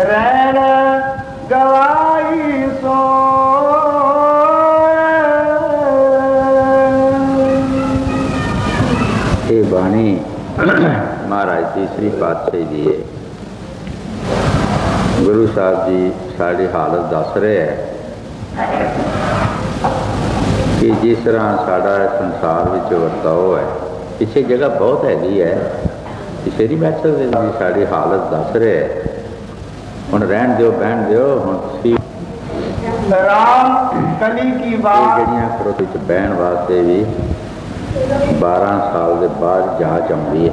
रैन गवाई सो ये बाणी महाराज तीसरी पातशाही दी है। गुरु साहब जी साड़ी हालत दस रहे है कि जिस तरह साड़ा संसार में वर्ताव है, पिछे जगह बहुत हैगी है, पिछे नहीं बैठ सकते जी। साड़ी हालत दस रहे है, हुण रहन दो बहन दो। हुण राम कली की बात जड़ियाँ करो बहन वास्ते भी 12 साल के बाद जांच आती है।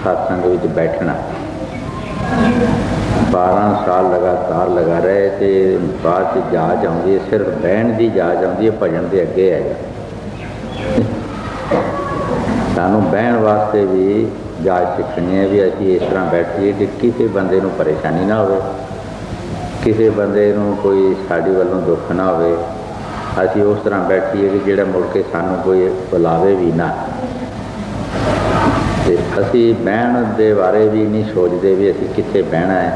सत्संग में बैठना 12 साल लगातार लगा रहे तो बाद जांच आती है। सिर्फ बहन की जांच आती है, भजन के अगे है। सानू बहन वास्ते भी जांच सीखनी है भी असी इस तरह बैठिए कि किसी बंदे नूं परेशानी ना हो, किसी बंदे नूं कोई साड़ी वालों दुख ना हो। असी उस तरह बैठिए कि जिहड़ा मुड़ के सानू कोई बुलावे भी ना। ते असी बहन के बारे भी नहीं सोचते भी असी कित्थे बहना है।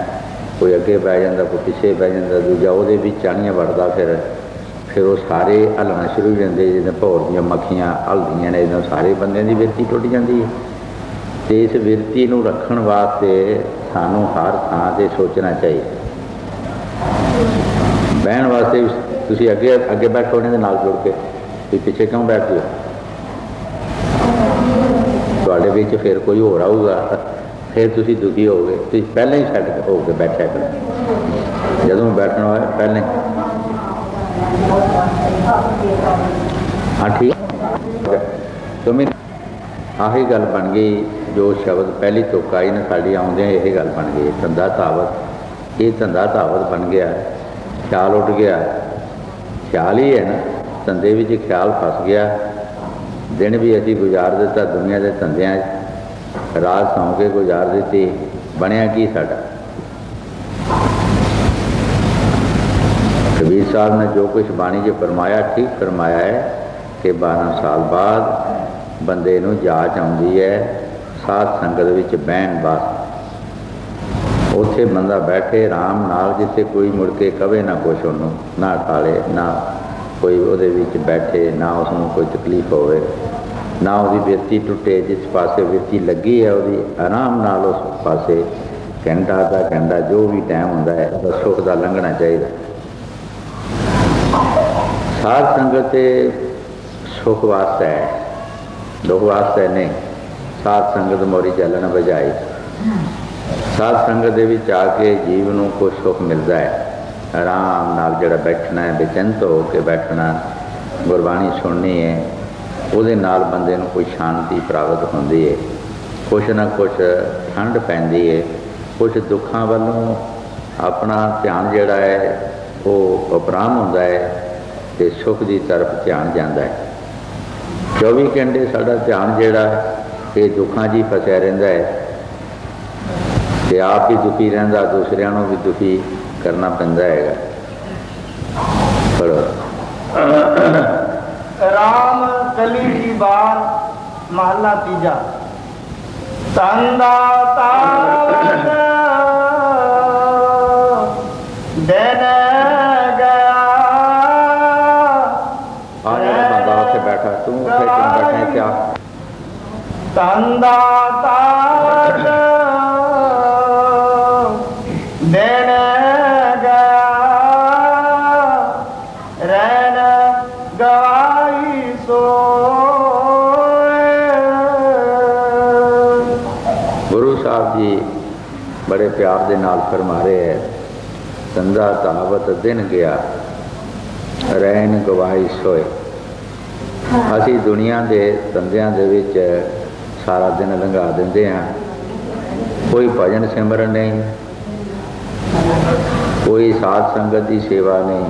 कोई अगे बह जाता, कोई पिछे बह जाता, दूजा वो चाणियाँ वड़दा, फिर वो सारे हलना शुरू हो जाते। जिदा भौर दी मक्खियाँ हलदियाँ ने, इदा सारे बंदे की बिरती टुट जाती है। तो इस बिरती नूं रखण वास्ते सानू हर थां ते सोचना चाहिए। बहन वास्ते तुसी अगे अगे बैठो उन्हें नाल जुड़ के, भी पिछे क्यों बैठते हो? तुहाडे विच फिर कोई होर आऊगा, फिर तुसी दुखी हो गए। तुसी पहले ही सैट हो के बैठा करो, जदों बैठना होए पहले। हाँ ठीक, तुम्हें आही गल बन गई। जो शब्द पहली तुक आई ना साड़ी आउंदे यही गल बन गई। धंधा धावत, ये धंधा धावत बन गया, ख्याल उठ गया। ख्याल ही है ना, धंधे में ख्याल फस गया। दिन भी असी गुजार दिता दुनिया के धंधिया, रात सौ के गुजार दी। बनया की साडा? कबीर साहब ने जो कुछ बाणी च फरमाया ठीक फरमाया है कि 12 साल बाद बंदे नूं जाच आउंदी है साध संगत विच बहन वास्ते। उत्थे बंदा बैठे आराम नाल, जिथे कोई मुड़ के कवे ना कुछ, उन्होंने ना टाले, ना कोई उहदे विच बैठे, ना उसनूं कोई तकलीफ होवे, ना उसकी बिरती टुटे। जिस पासे बिरती लगी है उसकी आराम नाल उस पासे घंटा आधा घंटा जो भी टाइम हुंदा है सुख का लंघना चाहिए। साध संगत सुख वास्ते है, दुख वास्ते नहीं। साध संगत मोरी चलन बजाई। साध संगत दे विच आके जीव नूं कुछ सुख मिलता है। आराम नाल जिहड़ा बैठना है, बेचैंत हो के बैठना, गुरबाणी सुननी है, उहदे नाल बंदे नूं कोई शांति प्राप्त होंदी है। कुछ ना कुछ ठंड पैंदी है, कुछ दुखां वालों अपना ध्यान जिहड़ा है वो उपराम हुंदा है ते सुख की तरफ ध्यान जाता है। 24 घंटे साडा ध्यान जिहड़ा ये दुखों जी फसिया रहिंदा है ते आप भी दुखी रहिंदा, दूसरिਆਂ ਨੂੰ भी दुखी करना पैंदा है। पढ़ो। राम कली की बात महला तीजा। तंदा तावत दिन गया। बंदा उत्थे बैठा, तू उत्थे क्यों बैठा है? क्या तंदा तावत दिन गया। रैन गवाई सो। गुरु साहब जी बड़े प्यार दे नाल फरमा रहे हैं, तंदा तावत दिन गया, रैन गवाई सोए। असी दुनिया के धंधियां दे विच सारा दिन लंघा देंदे हां। कोई भजन सिमरन नहीं, कोई साध संगत की सेवा नहीं।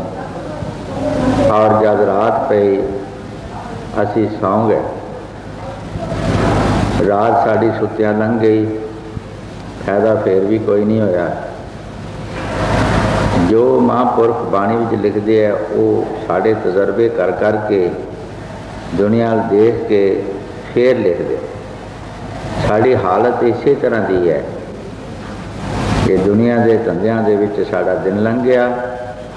और जब रात पई असी सौ गए, रात साड़ी सुत्तियां लंघ गई, फायदा फिर भी कोई नहीं होया। जो महापुरख बाणी विच लिखते हैं वो साढ़े तजर्बे कर करके दुनिया देख के फिर लिखते। साड़ी हालत इसे तरह की है कि दुनिया के धंधियां दे विच साड़ा दिन लंघ गया,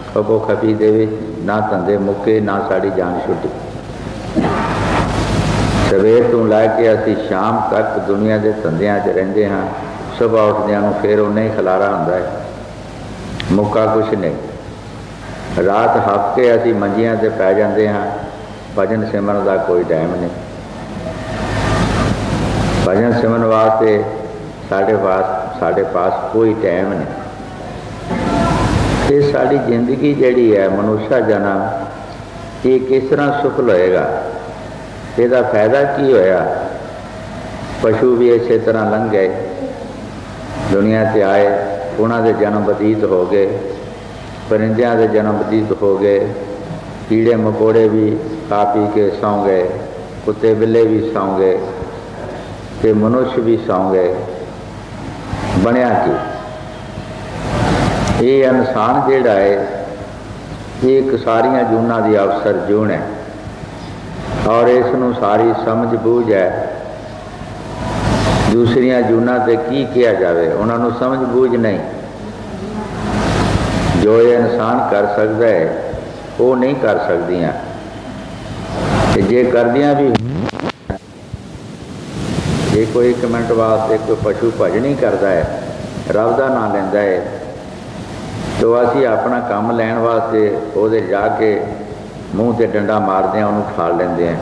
खपो खपी दे विच ना धंधे मुक्के ना साड़ी जान छुटी। सवेर तो लैके असी शाम तक दुनिया के धंधियां च रहिंदे हाँ। सुबह उठदियां नूं फिर उन्ना ही खलारा हुंदा है, मुक्का कुछ नहीं। रात हफ के असी मंजियां ते पै जांदे हाँ, भजन सिमरन का कोई टाइम नहीं। भजन सिमरन वास्ते साढ़े पास कोई टाइम नहीं। ये साड़ी जिंदगी जिहड़ी है मनुष्य जन्म, ये किस तरह सफल होएगा, इसका फायदा की होया। पशु भी इस तरह लंघ गए, दुनिया से आए, उन्होंने जन्म बतीत हो गए, परिंदियां के जन्म बतीत हो गए, कीड़े मकोड़े भी खा पी के सौ गए, कुत्ते बिल्ले भी सौ गए, ते मनुष्य भी सौ गए। बनया कि ये इंसान जिहड़ा है एक सारिया जूना की अवसर जून है, और इसनों सारी समझ बूझ है। दूसरिया जूना ते की किया जाए, उन्होंने समझ बूझ नहीं। जो ये इंसान कर सकता है वो नहीं कर सकदियाँ, जे करदियाँ भी, जे कोई एक मिनट वास्ते कोई पशु भजन ही करता है, रब का नाम लेंदा है, तो असी अपना काम लैन वास्ते उहदे जाके मूँह ते डंडा मारते हैं, उन्होंने उठा लेंदे हैं।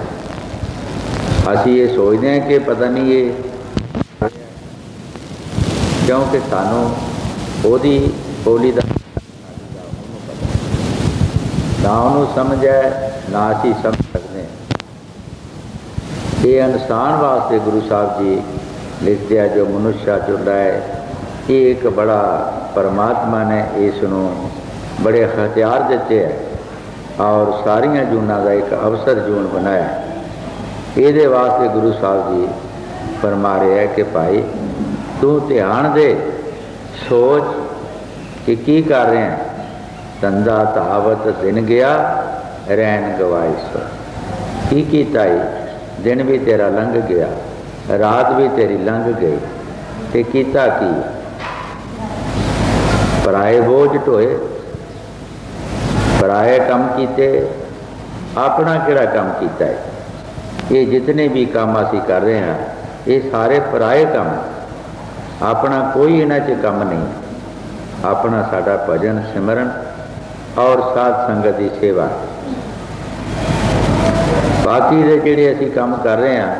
असी ये सोचते हैं कि पता नहीं ये, क्योंकि सानू ओदी बोली का ना उन्होंने समझ है ना असी समझ सकते। ये इंसान वास्ते गुरु साहब जी लिखते हैं, जो मनुष्य जुड़ा है ये एक बड़ा परमात्मा ने इसनों बड़े हथियार दिते हैं और सारिया जूना का एक अवसर जून बनाया। ये वास्ते गुरु साहब जी फरमा रहे हैं कि भाई तू ध्यान दे, सोच कि की कर रहे हैं। धंधा धावत दिन गया, रैन गवाई सो। की कीता ही, दिन भी तेरा लंघ गया, रात भी तेरी लंघ गई, ते कीता की। पराए बोझ ढोए, पराए काम कीते, अपना किहड़ा काम कीता है। ये जितने भी काम असी कर रहे हैं ये सारे पराए काम, अपना कोई इन्हां च काम नहीं। अपना साडा भजन सिमरन और साध संगत की सेवा, बाकी दे जिहड़े असी काम कर रहे हैं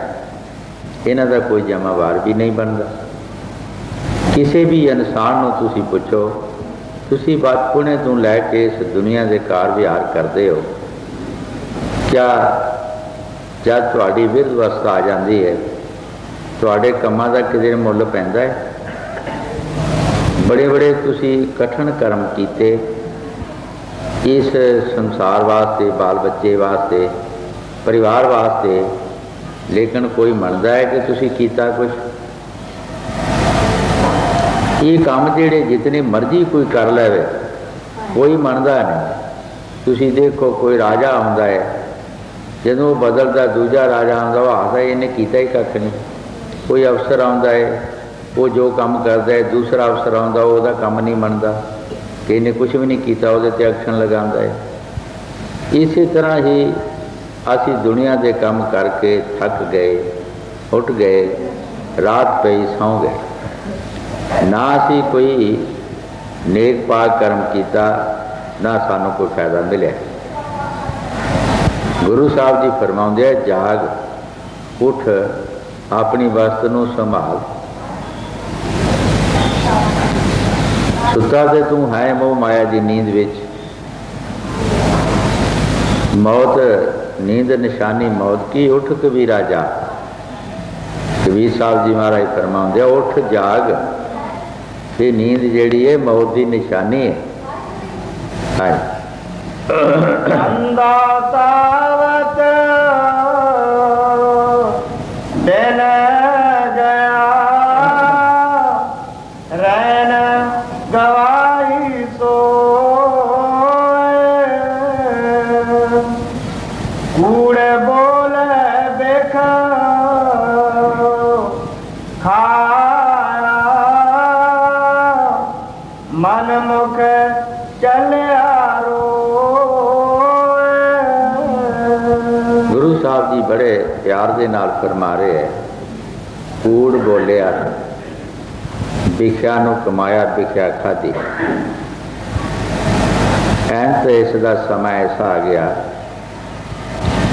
इन्हां दा कोई जिम्मेवार भी नहीं बनता। किसी भी इंसान नूं तुसीं पुछो, तुसीं बचपने तो लैके इस दुनिया के कार विहार करते हो, क्या जब तुहाडी विरध अवस्था आ जाती है तुहाडे कामां दा किते मुल पैंदा है। बड़े बड़े तुसीं कठिन कर्म कीते इस संसार वास्ते, बाल बच्चे वास्ते, परिवार वास्ते, लेकिन कोई मनता है कि तुसीं कीता कुछ। ये काम जिहड़े जितने मर्जी कोई कर लेवे कोई मनता नहीं। तुसीं देखो कोई राजा आउंदा है, जदों बदलता दूजा राजा आउंदा वो आखदा इन्हें कीता ही कख नहीं। कोई अफसर आउंदा है वो जो काम करता है, दूसरा अफसर आउंदा वो काम नहीं मनता कि इन्हें कुछ भी नहीं किया, वो एक्शन लगाता है। इसी तरह ही असी दुनिया के काम करके थक गए, उठ गए, रात पई सौ गए, ना असी कोई नेक पाक कर्म किया, ना सानू कोई फायदा मिले। गुरु साहब जी फरमाउंदे है, जाग उठ, अपनी वस्त नूं संभाल। सुता ते तू है मोह माया की नींद विच, मौत नींद निशानी मौत की, उठ कबीरा जा। कबीर साहब जी महाराज फरमाउंदे उठ जाग, ये नींद जिहड़ी है मौत की निशानी है। दिन गया, रैन गवाई सोए, कूड़े बोले देखा, ਖਾਇਆ ਮਨ ਮੁਖ ਚੱਲਿਆ ਰੋਏ। ਗੁਰੂ ਸਾਹਿਬ ਜੀ ਬੜੇ ਪਿਆਰ ਦੇ ਨਾਲ ਫਰਮਾ ਰਹੇ ਹੈ, ਕੂੜ ਬੋਲਿਆ ਵਿਖਿਆ ਨੂੰ ਕਮਾਇਆ ਵਿਖਿਆ ਖਾਧੀ। ਐਂ ਤਾਂ ਇਸ ਦਾ ਸਮਾਂ ਐਸਾ ਆ ਗਿਆ,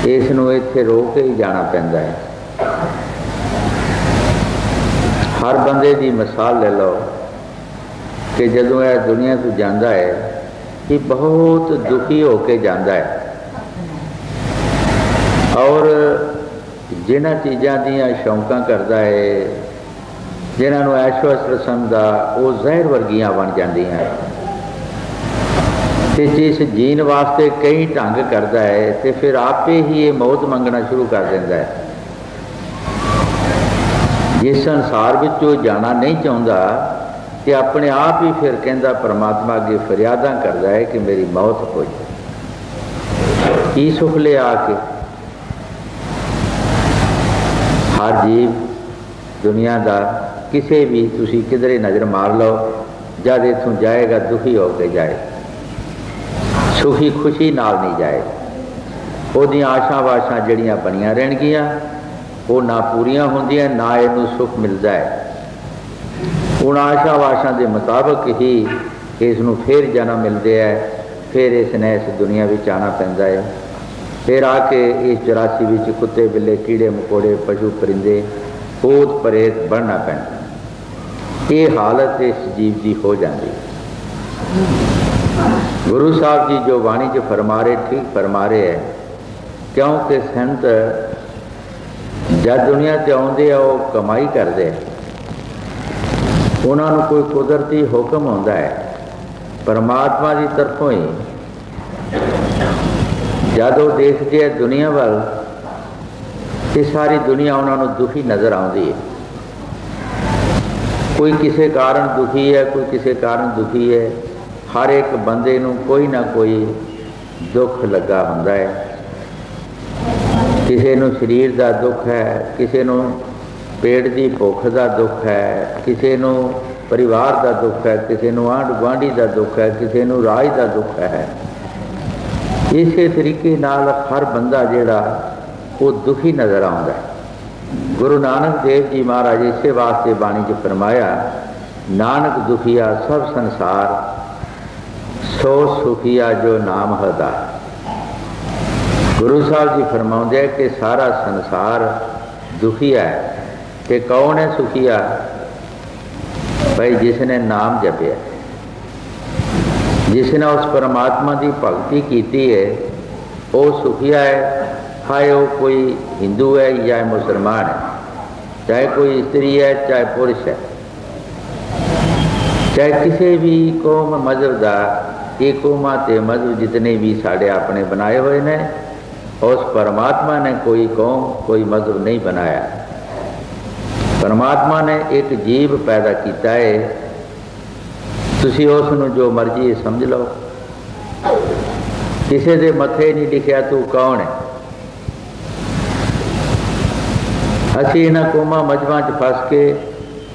ਇਸ ਨੂੰ ਇੱਥੇ ਰੋਕ ਕੇ ਹੀ ਜਾਣਾ ਪੈਂਦਾ ਹੈ। ਹਰ ਬੰਦੇ ਦੀ ਮਿਸਾਲ ਲੈ ਲਓ ਕਿ ਜਦੋਂ ਇਹ ਦੁਨੀਆ ਤੋਂ ਜਾਂਦਾ ਹੈ ਕਿ ਬਹੁਤ ਦੁਖੀ ਹੋ ਕੇ ਜਾਂਦਾ ਹੈ, ਔਰ ਜਿਨ੍ਹਾਂ ਚੀਜ਼ਾਂ ਦੀਆਂ ਸ਼ੌਂਕਾਂ ਕਰਦਾ ਹੈ, ਜਿਨ੍ਹਾਂ ਨੂੰ ਐਸ਼ੋ-ਐਸ਼ਰ ਸਮਝਦਾ, ਉਹ ਜ਼ਹਿਰ ਵਰਗੀਆਂ ਬਣ ਜਾਂਦੀਆਂ। ਤੇ ਜਿਸ ਜੀਣ ਵਾਸਤੇ ਕਈ ਢੰਗ ਕਰਦਾ ਹੈ ਤੇ ਫਿਰ ਆਪੇ ਹੀ ਇਹ ਮੌਤ ਮੰਗਣਾ ਸ਼ੁਰੂ ਕਰ ਦਿੰਦਾ ਹੈ। ਜਿਸ ਸੰਸਾਰ ਵਿੱਚੋਂ ਜਾਣਾ ਨਹੀਂ ਚਾਹੁੰਦਾ ਤੇ ਆਪਣੇ ਆਪ ਹੀ ਫਿਰ ਕਹਿੰਦਾ ਪਰਮਾਤਮਾ ਅੱਗੇ ਫਰਿਆਦਾਂ ਕਰਦਾ ਹੈ ਕਿ ਮੇਰੀ ਮੌਤ ਹੋ ਜਾਏ। ਕੀ ਸੁਖ ਲਿਆ ਆ ਕੇ? ਹਰ ਜੀਵ ਦੁਨੀਆ ਦਾ ਕਿਸੇ ਵੀ ਤੁਸੀਂ ਕਿਧਰੇ ਨਜ਼ਰ ਮਾਰ ਲਓ, ਜਦ ਇੱਥੋਂ ਜਾਏਗਾ ਦੁਖੀ ਹੋ ਕੇ ਜਾਏ, ਸੁਖੀ ਖੁਸ਼ੀ ਨਾਲ ਨਹੀਂ ਜਾਏ। ਉਹਦੀਆਂ ਆਸ਼ਾ ਵਾਸ਼ਾਂ ਜਿਹੜੀਆਂ ਬਣੀਆਂ ਰਹਿਣਗੀਆਂ ਉਹ ਨਾ ਪੂਰੀਆਂ ਹੁੰਦੀਆਂ, ਨਾ ਇਹਨੂੰ ਸੁੱਖ ਮਿਲਦਾ ਹੈ। ਹੁਣ ਆਸ਼ਾ ਵਾਸ਼ਾਂ ਦੇ ਮੁਤਾਬਕ ਹੀ ਇਸ ਨੂੰ ਫਿਰ ਜਨਮ ਮਿਲਦੇ ਹੈ, ਫਿਰ ਇਸ ਨੇ ਇਸ ਦੁਨੀਆ ਵਿੱਚ ਆਉਣਾ ਪੈਂਦਾ ਹੈ। ਫਿਰ ਆ ਕੇ ਇਸ 84 ਵਿੱਚ ਕੁੱਤੇ ਬਿੱਲੇ ਕੀੜੇ ਮਕੌੜੇ ਪਸ਼ੂ ਪਰਿੰਦੇ ਭੂਤ ਪ੍ਰੇਤ ਬਣਨਾ ਪੈਂਦਾ। ਇਹ ਹਾਲਤ ਇਸ ਜੀਵ ਦੀ ਹੋ ਜਾਂਦੀ। ਗੁਰੂ ਸਾਹਿਬ ਜੀ ਜੋ ਬਾਣੀ 'ਚ ਫਰਮਾ ਰਹੇ ਠੀਕ ਫਰਮਾ ਰਹੇ ਹੈ, ਕਿਉਂਕਿ ਸੰਤ ਜਦ ਦੁਨੀਆ 'ਤੇ ਆਉਂਦੇ ਆ ਉਹ ਕਮਾਈ ਕਰਦੇ, ਉਹਨਾਂ ਨੂੰ ਕੋਈ ਕੁਦਰਤੀ ਹੁਕਮ ਹੁੰਦਾ ਹੈ ਪਰਮਾਤਮਾ ਦੀ ਤਰਫੋਂ ਹੀ। ਜਦ ਉਹ ਦੇਖਦੇ ਹੈ ਦੁਨੀਆ ਵੱਲ ਤੇ ਸਾਰੀ ਦੁਨੀਆ ਉਹਨਾਂ ਨੂੰ ਦੁਖੀ ਨਜ਼ਰ ਆਉਂਦੀ ਹੈ। ਕੋਈ ਕਿਸੇ ਕਾਰਨ ਦੁਖੀ ਹੈ, ਕੋਈ ਕਿਸੇ ਕਾਰਨ ਦੁਖੀ ਹੈ। ਹਰ ਇੱਕ ਬੰਦੇ ਨੂੰ ਕੋਈ ਨਾ ਕੋਈ ਦੁੱਖ ਲੱਗਾ ਹੁੰਦਾ ਹੈ। ਕਿਸੇ ਨੂੰ ਸਰੀਰ ਦਾ ਦੁੱਖ ਹੈ, ਕਿਸੇ ਨੂੰ ਪੇਟ ਦੀ ਭੁੱਖ ਦਾ ਦੁੱਖ ਹੈ, ਕਿਸੇ ਨੂੰ ਪਰਿਵਾਰ ਦਾ ਦੁੱਖ ਹੈ, ਕਿਸੇ ਨੂੰ ਆਂਢ ਗੁਆਂਢੀ ਦਾ ਦੁੱਖ ਹੈ, ਕਿਸੇ ਨੂੰ ਰਾਜ ਦਾ ਦੁੱਖ ਹੈ। ਇਸੇ ਤਰੀਕੇ ਨਾਲ ਹਰ ਬੰਦਾ ਜਿਹੜਾ ਉਹ ਦੁਖੀ ਨਜ਼ਰ ਆਉਂਦਾ ਹੈ। ਗੁਰੂ ਨਾਨਕ ਦੇਵ ਜੀ ਮਹਾਰਾਜ ਇਸੇ ਵਾਸਤੇ ਬਾਣੀ 'ਚ ਫਰਮਾਇਆ, ਨਾਨਕ ਦੁਖੀਆ ਸਭ ਸੰਸਾਰ ਸੋ ਸੁਖੀਆ ਜੋ ਨਾਮ ਹਦਾ। ਗੁਰੂ ਸਾਹਿਬ ਜੀ ਫਰਮਾਉਂਦੇ ਕਿ ਸਾਰਾ ਸੰਸਾਰ ਦੁਖੀ ਹੈ। ਤੇ ਕੌਣ ਹੈ ਸੁਖੀਆ? ਭਾਈ ਜਿਸ ਨੇ ਨਾਮ ਜਪਿਆ, ਜਿਸ ਨੇ ਉਸ ਪਰਮਾਤਮਾ ਦੀ ਭਗਤੀ ਕੀਤੀ ਹੈ, ਉਹ ਸੁਖੀਆ ਹੈ। ਚਾਹੇ ਉਹ ਕੋਈ ਹਿੰਦੂ ਹੈ ਜਾਂ ਮੁਸਲਮਾਨ ਹੈ, ਚਾਹੇ ਕੋਈ ਇਸਤਰੀ ਹੈ ਚਾਹੇ ਪੁरुष ਹੈ, ਚਾਹੇ ਕਿਸੇ ਵੀ ਕੌਮ ਮਜ਼ਹਬ ਦਾ। ਇਹ ਕੌਮਾਂ ਤੇ ਮਜ਼ਹਬ ਜਿਤਨੇ ਵੀ ਸਾਡੇ ਆਪਣੇ ਬਣਾਏ ਹੋਏ ਨੇ, ਉਸ ਪਰਮਾਤਮਾ ਨੇ ਕੋਈ ਕੌਮ ਕੋਈ ਮਜ਼ਹਬ ਨਹੀਂ ਬਣਾਇਆ। ਪਰਮਾਤਮਾ ਨੇ ਇੱਕ ਜੀਵ ਪੈਦਾ ਕੀਤਾ ਹੈ, ਤੁਸੀਂ ਉਸ ਨੂੰ ਜੋ ਮਰਜ਼ੀ ਸਮਝ ਲਓ। ਕਿਸੇ ਦੇ ਮੱਥੇ ਨਹੀਂ ਲਿਖਿਆ ਤੂੰ ਕੌਣ ਹੈ। ਅਸੀਂ ਇਹਨਾਂ ਕੌਮਾਂ ਮਜ਼ਹਬਾਂ 'ਚ ਫਸ ਕੇ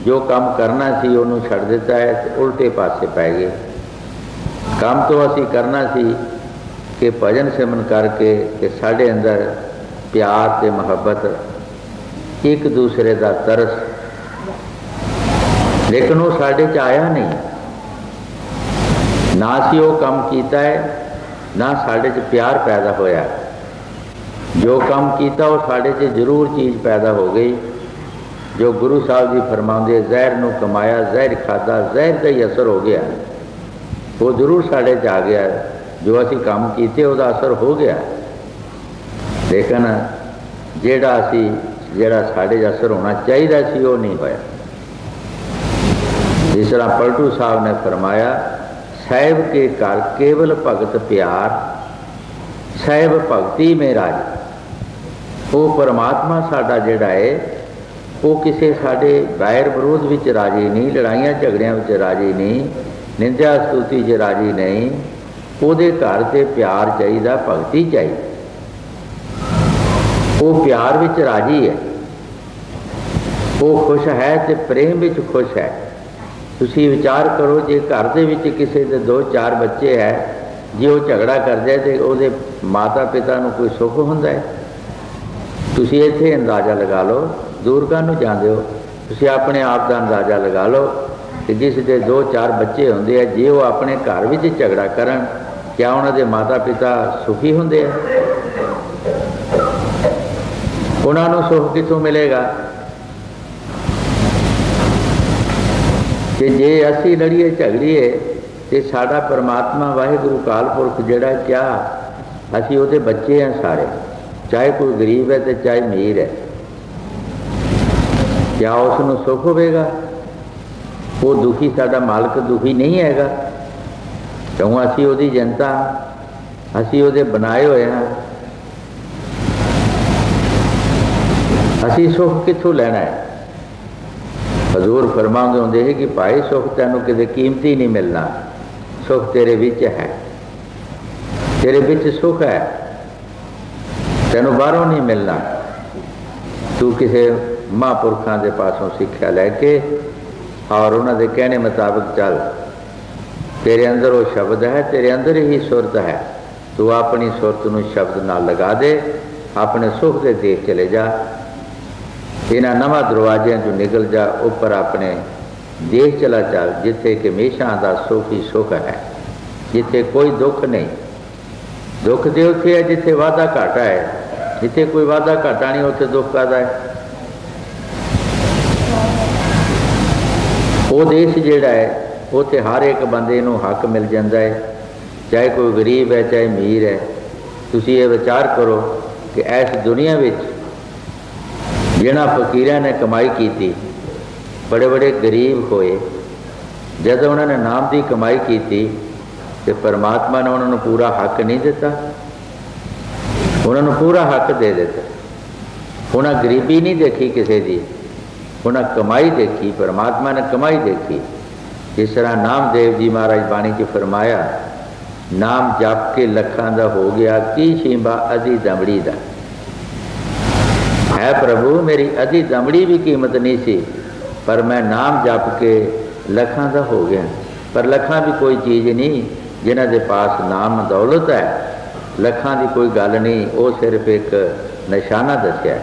ਜੋ ਕੰਮ ਕਰਨਾ ਸੀ ਉਹਨੂੰ ਛੱਡ ਦਿੱਤਾ ਹੈ ਤੇ ਉਲਟੇ ਪਾਸੇ ਪੈ ਗਏ। ਕੰਮ ਤੋਂ ਅਸੀਂ ਕਰਨਾ ਸੀ ਕਿ ਭਜਨ ਸਿਮਰਨ ਕਰਕੇ ਕਿ ਸਾਡੇ ਅੰਦਰ ਪਿਆਰ ਤੇ ਮੁਹੱਬਤ, ਇੱਕ ਦੂਸਰੇ ਦਾ ਤਰਸ, ਲੇਕਿਨ ਉਹ ਸਾਡੇ 'ਚ ਆਇਆ ਨਹੀਂ। ਨਾ ਅਸੀਂ ਉਹ ਕੰਮ ਕੀਤਾ ਹੈ, ਨਾ ਸਾਡੇ 'ਚ ਪਿਆਰ ਪੈਦਾ ਹੋਇਆ। ਜੋ ਕੰਮ ਕੀਤਾ ਉਹ ਸਾਡੇ 'ਚ ਜ਼ਰੂਰ ਚੀਜ਼ ਪੈਦਾ ਹੋ ਗਈ। ਜੋ ਗੁਰੂ ਸਾਹਿਬ ਜੀ ਫਰਮਾਉਂਦੇ, ਜ਼ਹਿਰ ਨੂੰ ਕਮਾਇਆ ਜ਼ਹਿਰ ਖਾਧਾ, ਜ਼ਹਿਰ ਦਾ ਹੀ ਅਸਰ ਹੋ ਗਿਆ। ਉਹ ਜ਼ਰੂਰ ਸਾਡੇ 'ਚ ਆ ਗਿਆ। ਜੋ ਅਸੀਂ ਕੰਮ ਕੀਤੇ ਉਹਦਾ ਅਸਰ ਹੋ ਗਿਆ, ਲੇਕਿਨ ਜਿਹੜਾ ਸਾਡੇ 'ਚ ਅਸਰ ਹੋਣਾ ਚਾਹੀਦਾ ਸੀ ਉਹ ਨਹੀਂ ਹੋਇਆ। ਜਿਸ ਤਰ੍ਹਾਂ ਪਲਟੂ ਸਾਹਿਬ ਨੇ ਫਰਮਾਇਆ, ਸਾਹਿਬ ਕੇ ਘਰ ਕੇਵਲ ਭਗਤ ਪਿਆਰ, ਸਾਹਿਬ ਭਗਤੀ ਮੇ ਰਾਜ। ਉਹ ਪਰਮਾਤਮਾ ਸਾਡਾ ਜਿਹੜਾ ਹੈ ਉਹ ਕਿਸੇ ਸਾਡੇ ਵੈਰ ਵਿਰੋਧ ਵਿੱਚ ਰਾਜੀ ਨਹੀਂ, ਲੜਾਈਆਂ ਝਗੜਿਆਂ ਵਿੱਚ ਰਾਜੀ ਨਹੀਂ, ਨਿੰਦਿਆ ਸਤੂਤੀ 'ਚ ਰਾਜੀ ਨਹੀਂ। ਉਹਦੇ ਘਰ 'ਤੇ ਪਿਆਰ ਚਾਹੀਦਾ, ਭਗਤੀ ਚਾਹੀਦੀ। ਉਹ ਪਿਆਰ ਵਿੱਚ ਰਾਜੀ ਹੈ। वो खुश है तो प्रेम विच खुश है। तुसी विचार करो, जे घर दे विच किसी दे 2-4 बच्चे है, जे वो झगड़ा कर जाए तो ਉਹਦੇ माता पिता ਨੂੰ कोई सुख ਹੁੰਦਾ है? तुसी इत्थे अंदाज़ा लगा लो, दूर काहनूं जांदे हो? तुसी अपने आप का अंदाज़ा लगा लो कि जिस दे 2-4 बच्चे होंदे है, जे वो अपने घर विच झगड़ा करन, क्या उन्होंने माता पिता सुखी होंदे है? उन्होंने सुख कितों मिलेगा? कि जे असी लड़ीए झगड़ीए तो साडा परमात्मा वाहिगुरु काल पुरख जिहड़ा, क्या असी उहदे बच्चे हैं सारे, चाहे कोई गरीब है तो चाहे अमीर है, क्या उसनूं सुख होवेगा? वो दुखी, साडा मालिक दुखी नहीं हैगा, क्यों? असी उहदी जनता, असी उहदे बनाए हुए हैं, असी सुख कित्थों लेना है? हजूर फरमाते होंदे है कि भाई सुख तैनूं किते कीमती नहीं मिलना, सुख तेरे विच है, तेरे विच सुख है, तैनूं बाहरों नहीं मिलना। तू किसी महापुरखों के पासों सिक्ख्या लैके और उन्होंने कहने मुताबिक चल, तेरे अंदर वो शब्द है, तेरे अंदर ही सुरत है, तू अपनी सुरत नूं शब्द नाल लगा दे, अपने सुख के देश चले जा, इन्हां नवां दरवाजियां चों निकल जा, ऊपर अपने देश चला चल जिथे कि हमेशा का सुख ही सुख है, जिथे कोई दुख नहीं। दुख तो उत्थे है जिथे वाधा घाटा है, जिथे कोई वाधा घाटा नहीं उत्थे दुख काहदा है? वो देश जिहड़ा है उत्थे हर एक बंदे नूं हक मिल जाता है, चाहे कोई गरीब है चाहे अमीर है। तुसीं ये विचार करो कि इस दुनिया विच जिन्हां फकीरां ने कमाई की, बड़े बड़े गरीब होए, जब उन्होंने नाम की कमाई की तो परमात्मा ने उन्होंने पूरा हक नहीं दिता, उन्होंने पूरा हक दे दिता। उन्हें गरीबी नहीं देखी किसी की, उन्हें कमाई देखी, परमात्मा ने कमाई देखी। जिस तरह नामदेव जी महाराज बाणी च फरमाया, नाम जप के लखां दा हो गया की शींबा अधी दमड़ी दा। है प्रभु, मेरी अधी दमड़ी भी कीमत नहीं सी, पर मैं नाम जप के लखां दा हो गया। पर लखां भी कोई चीज़ नहीं, जिन्हां दे पास नाम दौलत है, लखां की कोई गल नहीं, वो सिर्फ एक निशाना दसिया।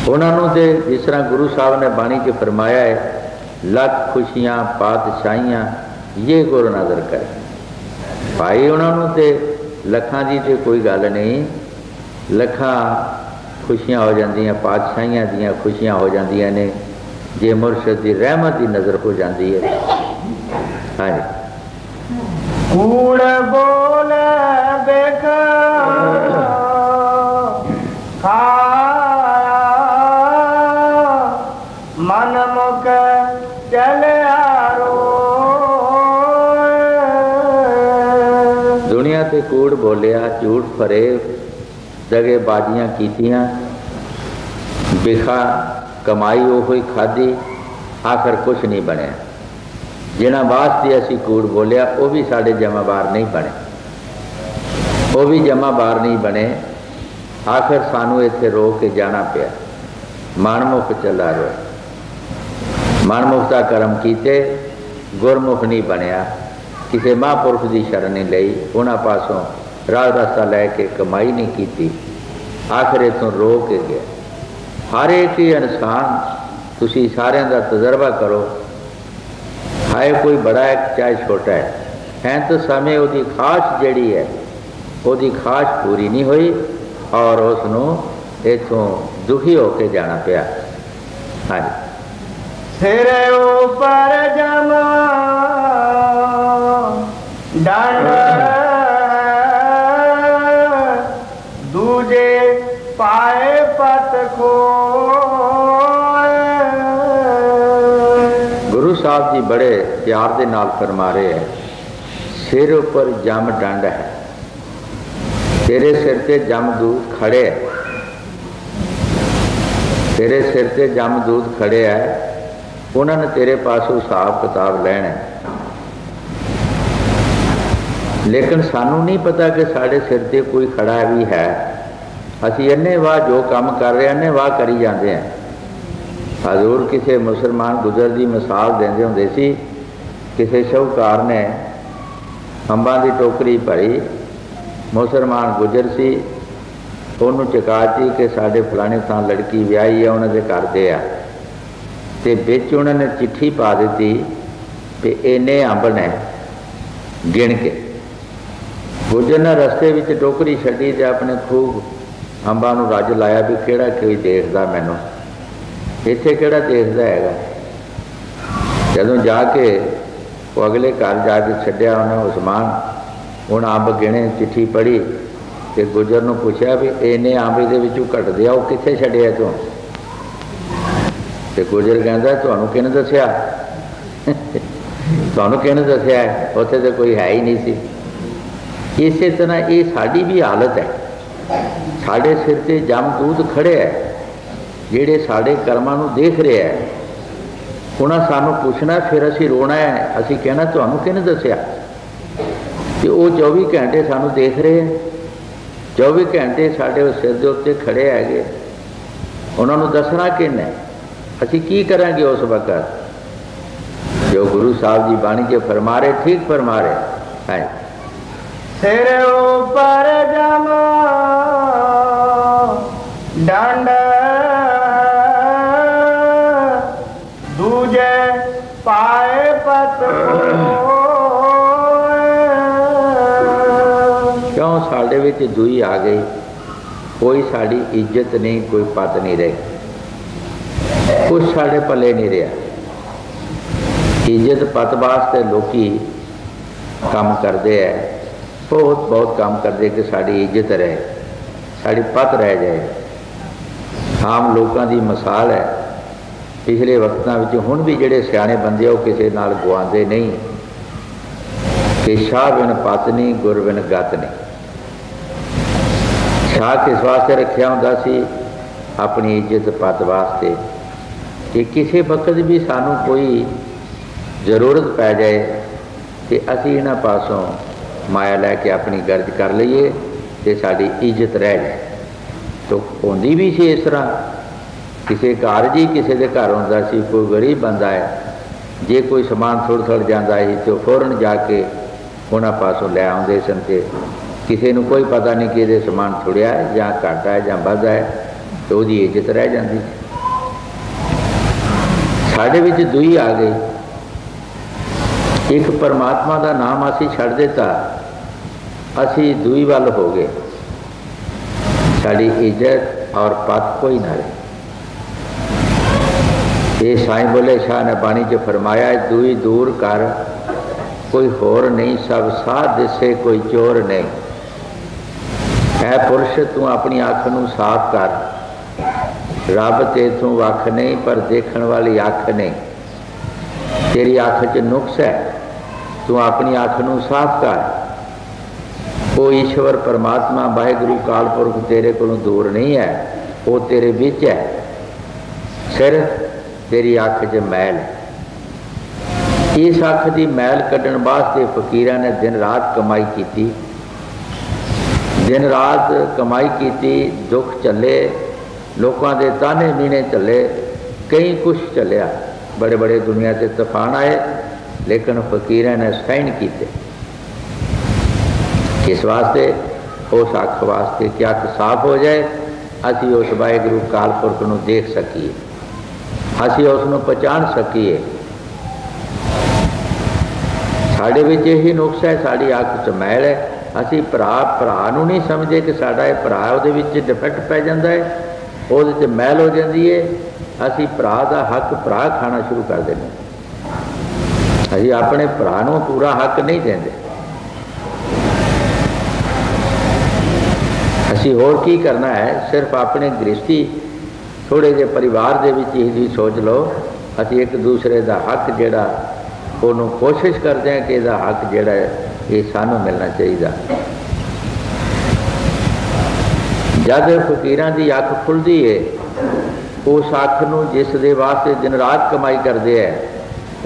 उन्होंने तो जिस तरह गुरु साहब ने बाणी च फरमाया है, लख खुशियाँ पातशाहियाँ ये गुरु नजर कर। भाई उन्होंने तो लखां की तो कोई गल नहीं, लखां खुशियाँ हो जांदियां, पातशाहियां दियां खुशियाँ हो जांदियां ने, जे मुर्शद की रहमत की नज़र हो जाती है। हाँ जी, कूड़ बोल बेखा खाया मन मुख चले आरो। दुनिया ते कूड़ बोलिया, झूठ फरे, दगे बाजियां कीतियां, बिखा कमाई वो ही खाधी, आखिर कुछ नहीं बनया। जिन्हां वास्ते असी कूड़ बोलिया वो भी साढ़े जमाबार नहीं बने, वो भी जमाबार नहीं बने। आखिर सानू इत्थे रो के जाना पिया, मनमुख चला रहा। मनमुख का कर्म कीते, गुरमुख नहीं बनया, किसी महापुरुष की शरण नहीं लई, उन्हां पासों राह रास्ता लैके कमाई नहीं की, आखिर इतों रो के गया। हर एक ही इंसान, तुसी सारिਆਂ का तजर्बा करो, हाए कोई बड़ा है चाहे छोटा है तो समय वो खास जड़ी है, वो खास पूरी नहीं हुई और उसनों इतों दुखी होके जाना पिया। हाँ जी, सिर ऊपर जमा डांड, दूजे पाए पत को। गुरु साहब जी बड़े प्यार दे नाल फरमा रहे हैं, सिर ऊपर जम डंड है, तेरे सिर ते जमदूत खड़े है, तेरे सिर ते जमदूत खड़े है, उन्होंने तेरे पासों हिसाब किताब लेना है। लेकिन सानू नहीं पता कि साढ़े सिर ते कोई खड़ा भी है, ਅਸੀਂ ਇੰਨੇ ਵਾਹ ਜੋ ਕੰਮ ਕਰ ਰਹੇ ਇੰਨੇ ਵਾਹ ਕਰੀ ਜਾਂਦੇ ਹਾਂ। ਹਜ਼ੂਰ ਕਿਸੇ ਮੁਸਲਮਾਨ ਗੁਜ਼ਰ ਦੀ ਮਿਸਾਲ ਦਿੰਦੇ ਹੁੰਦੇ ਸੀ। ਕਿਸੇ ਸ਼ਾਹੂਕਾਰ ਨੇ ਅੰਬਾਂ ਦੀ ਟੋਕਰੀ ਭਰੀ, ਮੁਸਲਮਾਨ ਗੁਜ਼ਰ ਸੀ, ਉਹਨੂੰ ਚਕਾਤੀ ਕਿ ਸਾਡੇ ਫਲਾਣੇ ਥਾਂ ਲੜਕੀ ਵਿਆਹੀ ਆ, ਉਹਨਾਂ ਦੇ ਘਰ ਦੇ ਆ, ਅਤੇ ਵਿੱਚ ਉਹਨਾਂ ਨੇ ਚਿੱਠੀ ਪਾ ਦਿੱਤੀ ਕਿ ਇੰਨੇ ਅੰਬ ਨੇ ਗਿਣ ਕੇ। ਗੁਜ਼ਰ ਨੇ ਰਸਤੇ ਵਿੱਚ ਟੋਕਰੀ ਛੱਡੀ ਅਤੇ ਆਪਣੇ ਖੂਬ ਅੰਬਾਂ ਨੂੰ ਰੱਜ ਲਾਇਆ ਵੀ ਕਿਹੜਾ ਕੋਈ ਦੇਖਦਾ ਮੈਨੂੰ, ਇੱਥੇ ਕਿਹੜਾ ਦੇਖਦਾ ਹੈਗਾ। ਜਦੋਂ ਜਾ ਕੇ ਉਹ ਅਗਲੇ ਘਰ ਜਾ ਕੇ ਛੱਡਿਆ ਉਹਨੇ ਉਸਮਾਨ, ਹੁਣ ਅੰਬ ਗਿਣੇ, ਚਿੱਠੀ ਪੜ੍ਹੀ ਅਤੇ ਗੁਜ਼ਰ ਨੂੰ ਪੁੱਛਿਆ ਵੀ ਇੰਨੇ ਅੰਬ ਇਹਦੇ ਵਿੱਚੋਂ ਘਟਦੇ ਆ, ਉਹ ਕਿੱਥੇ ਛੱਡਿਆ ਤੂੰ? ਅਤੇ ਗੁਜ਼ਰ ਕਹਿੰਦਾ ਤੁਹਾਨੂੰ ਕਿਹਨੇ ਦੱਸਿਆ? ਤੁਹਾਨੂੰ ਕਿਹਨੇ ਦੱਸਿਆ? ਉੱਥੇ ਤਾਂ ਕੋਈ ਹੈ ਹੀ ਨਹੀਂ ਸੀ। ਇਸੇ ਤਰ੍ਹਾਂ ਇਹ ਸਾਡੀ ਵੀ ਹਾਲਤ ਹੈ। ਸਾਡੇ ਸਿਰ 'ਤੇ ਜਮਦੂਤ ਖੜ੍ਹੇ ਹੈ ਜਿਹੜੇ ਸਾਡੇ ਕਰਮਾਂ ਨੂੰ ਦੇਖ ਰਿਹਾ ਹੈ। ਉਹਨਾਂ ਸਾਨੂੰ ਪੁੱਛਣਾ, ਫਿਰ ਅਸੀਂ ਰੋਣਾ ਹੈ, ਅਸੀਂ ਕਹਿਣਾ ਤੁਹਾਨੂੰ ਕਿਹਨੇ ਦੱਸਿਆ? ਅਤੇ ਉਹ 24 ਘੰਟੇ ਸਾਨੂੰ ਦੇਖ ਰਹੇ ਹੈ, 24 ਘੰਟੇ ਸਾਡੇ ਉਹ ਸਿਰ ਦੇ ਉੱਤੇ ਖੜ੍ਹੇ ਹੈਗੇ। ਉਹਨਾਂ ਨੂੰ ਦੱਸਣਾ ਕਿਹਨੇ? ਅਸੀਂ ਕੀ ਕਰਾਂਗੇ ਉਸ ਵਕਤ? ਜੋ ਗੁਰੂ ਸਾਹਿਬ ਜੀ ਬਾਣੀ 'ਚ ਫਰਮਾ ਰਹੇ, ਠੀਕ ਫਰਮਾ ਰਹੇ ਹੈ। सिर ऊपर जमा डंड दूजे पाए पत क्यों साढ़े विच दुई आ गई, कोई साड़ी इज्जत नहीं, कोई पत नहीं रही, कुछ साढ़े पले नहीं रहा। इज्जत पत वास्ते लोकी काम करते हैं, बहुत बहुत काम करते कि साड़ी इज्जत रहे, साड़ी पत रह जाए। आम लोगों की मिसाल है, पिछले वक्तों में हुण भी जोड़े सियाने बंदे वो किसी नाल गुआंदे नहीं कि शाह बिन पत नहीं, गुर बिन गत नहीं। शाह किस वास्ते रखा हुंदा सी? अपनी इज्जत पत वास्ते, कि किसी वक्त भी सानू कोई जरूरत पै जाए कि असी इन्हां पासों माया लैके अपनी गर्ज कर लीए तो साड़ी इज्जत रह जाए। तो होंदी भी सी इस तरह। किसी घर जी किसी के घर होंदा सी, कोई गरीब बंदा है, जे कोई समान थोड़ थोड़ जाता है तो फौरन जाके उन्होंने पासों लै आते सन। किसी को कोई पता नहीं कि ये समान थोड़िया है या घट है या वध है, तो वो इज्जत रह जाती। साढ़े विच दुई आ गई, एक परमात्मा का नाम असी छड़ दिता, असी दुई वल हो गए, साड़ी इज्जत और पत कोई ना रही। ये साईं बुल्ले शाह ने बाणी च फरमाया, दुई दूर कर कोई होर नहीं, सब साध दिसे कोई चोर नहीं। है पुरुष तू अपनी अख नूं साफ कर, रब ते तू वख नहीं, पर देखण वाली अख नहीं। तेरी अख च नुक्स है, तू अपनी अख नूं साफ कर। वो ईश्वर परमात्मा वाहिगुरू कालपुरख तेरे कोलों दूर नहीं है, वो तेरे विच है, सिर्फ तेरी अख च मैल है। इस अख की मैल कढ़ण वास्ते फकीरां ने दिन रात कमाई की, दिन रात कमाई की, दुख चले, लोगों के ताने मीने चले, कई कुछ चलिया, बड़े बड़े दुनिया से तूफान आए, लेकिन फकीरां ने सहन किए। किस वास्ते? उस अख वास्ते कि अख साफ हो जाए, असी उस वाहिगुरू कालपुरख नूं देख सकीए, असी उसनूं पहचान सकीए। साढ़े विच यही नुक्स है, साड़ी अख च मैल है। असी भरा नूं नहीं समझे कि साडा ये भरा उहदे विच डिफेक्ट पै जांदा है, उहदे च मैल हो जाती है, असी भरा दा हक भरा खाना शुरू कर देंगे। असी अपने भरा नूं पूरा हक नहीं देंदे। असी होर की करना है, सिर्फ अपने गृहस्थी थोड़े जे परिवार दे विच ही सोच लो, असी एक दूसरे दा हक जिहड़ा ਉਹਨੂੰ कोशिश करते हैं कि इसका हक जोड़ा ये सानू मिलना चाहिए। जब फकीरां की अख खुलती है, उस अख नूं जिस दे वास्ते दिन रात कमाई करते हैं,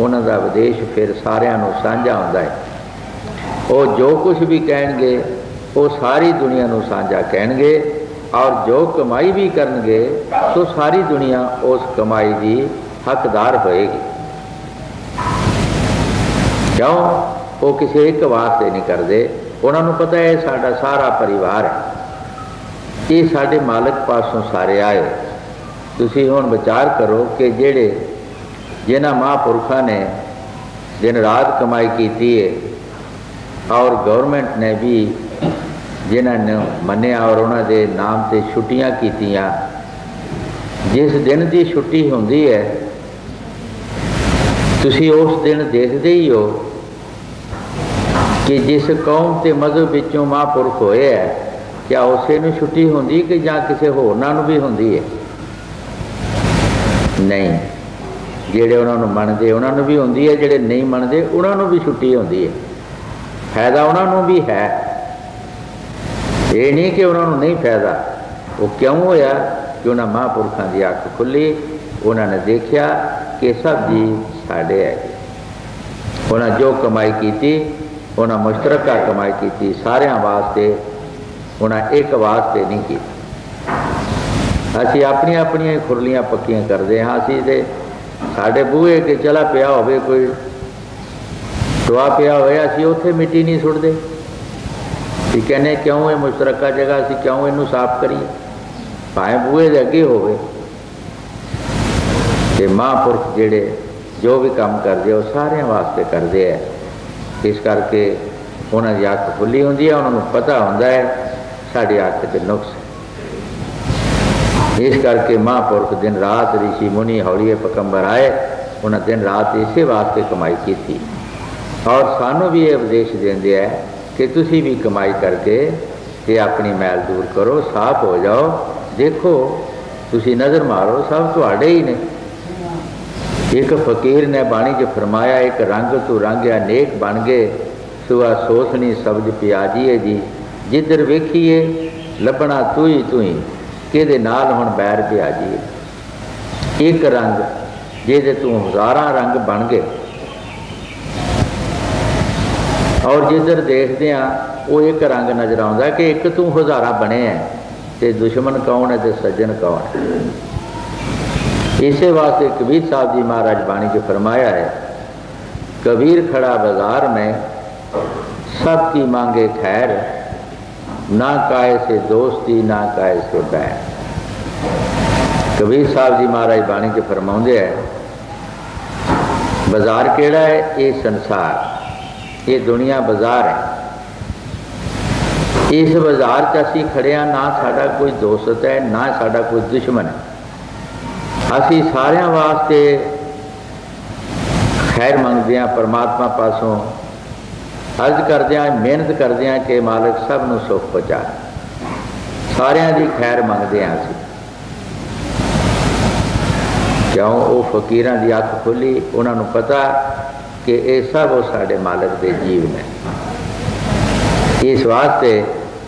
उन्हां दा विदेश फिर सारियां नूं साझा हुंदा है। वो जो कुछ भी कहेंगे वो सारी दुनिया नूं साझा कहेंगे, और जो कमाई भी करनगे तो सारी दुनिया उस कमाई की हकदार होएगी। क्यों? वो किसी एक वास्ते नहीं करते, उन्होंने पता है साडा सारा परिवार है, ये साडे मालिक पासों सारे आए। तुसी हुण विचार करो कि जेड़े जिन्हां महापुरखों ने दिन रात कमाई की है और गवर्नमेंट ने भी जिन्होंने मन्निया और उन्होंने नाम से छुट्टियां कीतियां, जिस दिन की छुट्टी होंदी है तुसी उस दिन देखते ही हो कि जिस कौम के मजहब विचों महापुरख होए है, क्या उसे नूं छुट्टी होंदी कि जां किसी होरनां नूं भी होंदी है? नहीं, जेड़े उन्होंने मनते उन्होंने भी होंदी है, जेड़े नहीं मनते उन्होंने भी छुट्टी होंदी है। फायदा उन्होंने भी है, ये नहीं कि उन्होंने नहीं फायदा। वो क्यों होया कि उन्होंने महापुरखों की अख खुली, उन्होंने देखा कि सब जी साढ़े है। उन्हें जो कमाई की उन्हें मुश्तरका कमाई की, सारे वास्ते, उन्हें एक वास्ते नहीं की। असी अपनी अपनी खुरलियां पक्कियां करते हाँ। असी तो साढ़े बूहे के चला पिया होवे, कोई टोआ पिया होवे, असी उत्थे मिट्टी नहीं सुटते। कहने क्यों ये मुश्तरका जगह असी क्यों इनू साफ करिए, भावें बूहे दे अगे होवे। ते महापुरख जेड़े जो भी काम करते वो सारे वास्ते करते हैं। इस करके उन्होंने अख खुली होंदी है, उन्होंने पता होंदा है साड़ी अख के नुक्स। इस करके महापुरख दिन रात ऋषि मुनि हौलीए पकंबर आए, उन्हें दिन रात इसे वास्ते कमाई की थी। और सानू भी ये उपदेश देंदे है कि तुसी भी कमाई करके ये अपनी मैल दूर करो, साफ हो जाओ। देखो तुसी नज़र मारो, सब तुहाडे ही ने। एक फकीर ने बाणी च फरमाया, एक रंग तू रंग अनेक बन गए, सुआ सोसनी सब्ज पियाजीए जी, जिधर वेखीए लभना तू ही कि नाल हुण बैर पियाजीए। एक रंग जिहदे तू हज़ारां रंग बन गए, और जिधर देखते हैं वो एक रंग नज़र आता कि एक तू हज़ारा बने है, तो दुश्मन कौन है तो सज्जन कौन है। इसे वास्ते कबीर साहब जी महाराज बाणी के फरमाया है, कबीर खड़ा बाजार में सबकी मांगे खैर, ना काहे से दोस्ती ना काहे से बैर। कबीर साहब जी महाराज बाणी के फरमाउंदे है, बाजार केड़ा है? ये संसार, ये दुनिया बाजार है। इस बाजार च असी खड़े हाँ, ना साडा कोई दोस्त है ना साडा कोई दुश्मन है। असी सारिਆਂ वास्ते खैर मंगते हैं, परमात्मा पासों अर्ज करते हैं, मेहनत करते हैं कि मालिक सब नूं सुख पहुँचा। सारिਆਂ की खैर मंगते हैं असी। क्यों? वो फकीरां की अख खुली, उन्होंने पता कि ये सब वो साडे मालिक के जीव ने। इस वास्ते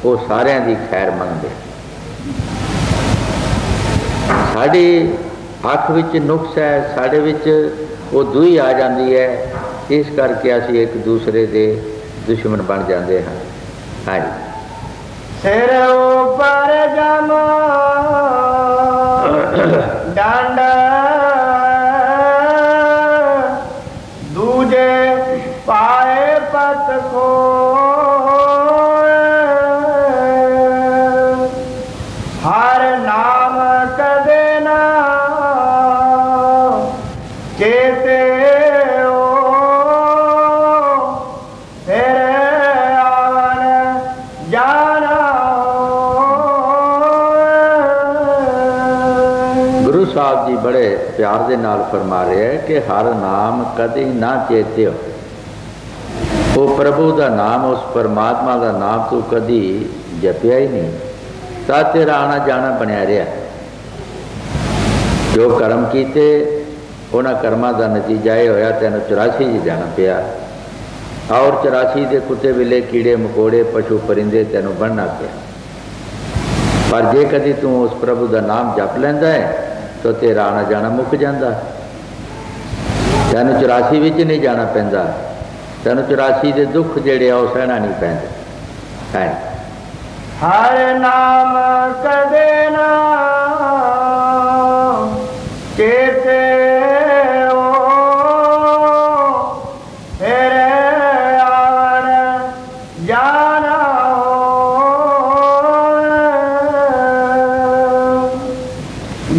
वो सारिਆਂ की खैर मंगते। साड़ी अख विच नुक्स है, साढ़े विच वो दूई आ जाती है, इस करके असी एक दूसरे के दुश्मन बन जाते हैं। हाँ जी। सिर ऊपर जमा डांड, दूजे पाए पत खो, हर नाम कदे ना चेते हो, फिर आवन जाना। गुरु साहब जी बड़े प्यार के नाल फरमा रहे हैं कि हर नाम कदी ना चेते हो। वो प्रभु का नाम, उस परमात्मा का नाम तू कदी जपिया ही नहीं, ता तेरा आना जाना बनया रहा। जो कर्म किए उन्होंने कर्मां का नतीजा ये होया, तेन 84 च जाना पिया, और 84 के कुत्ते बिल्ले कीड़े मकोड़े पशु परिंदे तेन बनना पिया। पर जे कदी तू उस प्रभु का नाम जप लेंदा है तो तेरा आना जाना मुक जाता। तेन 84 विच नहीं जाना पैंदा, तेन 84 के दुख जेड़े आ सहना नहीं पैंदे। है हर नाम कदे न चेते हो, फिर आवन जाना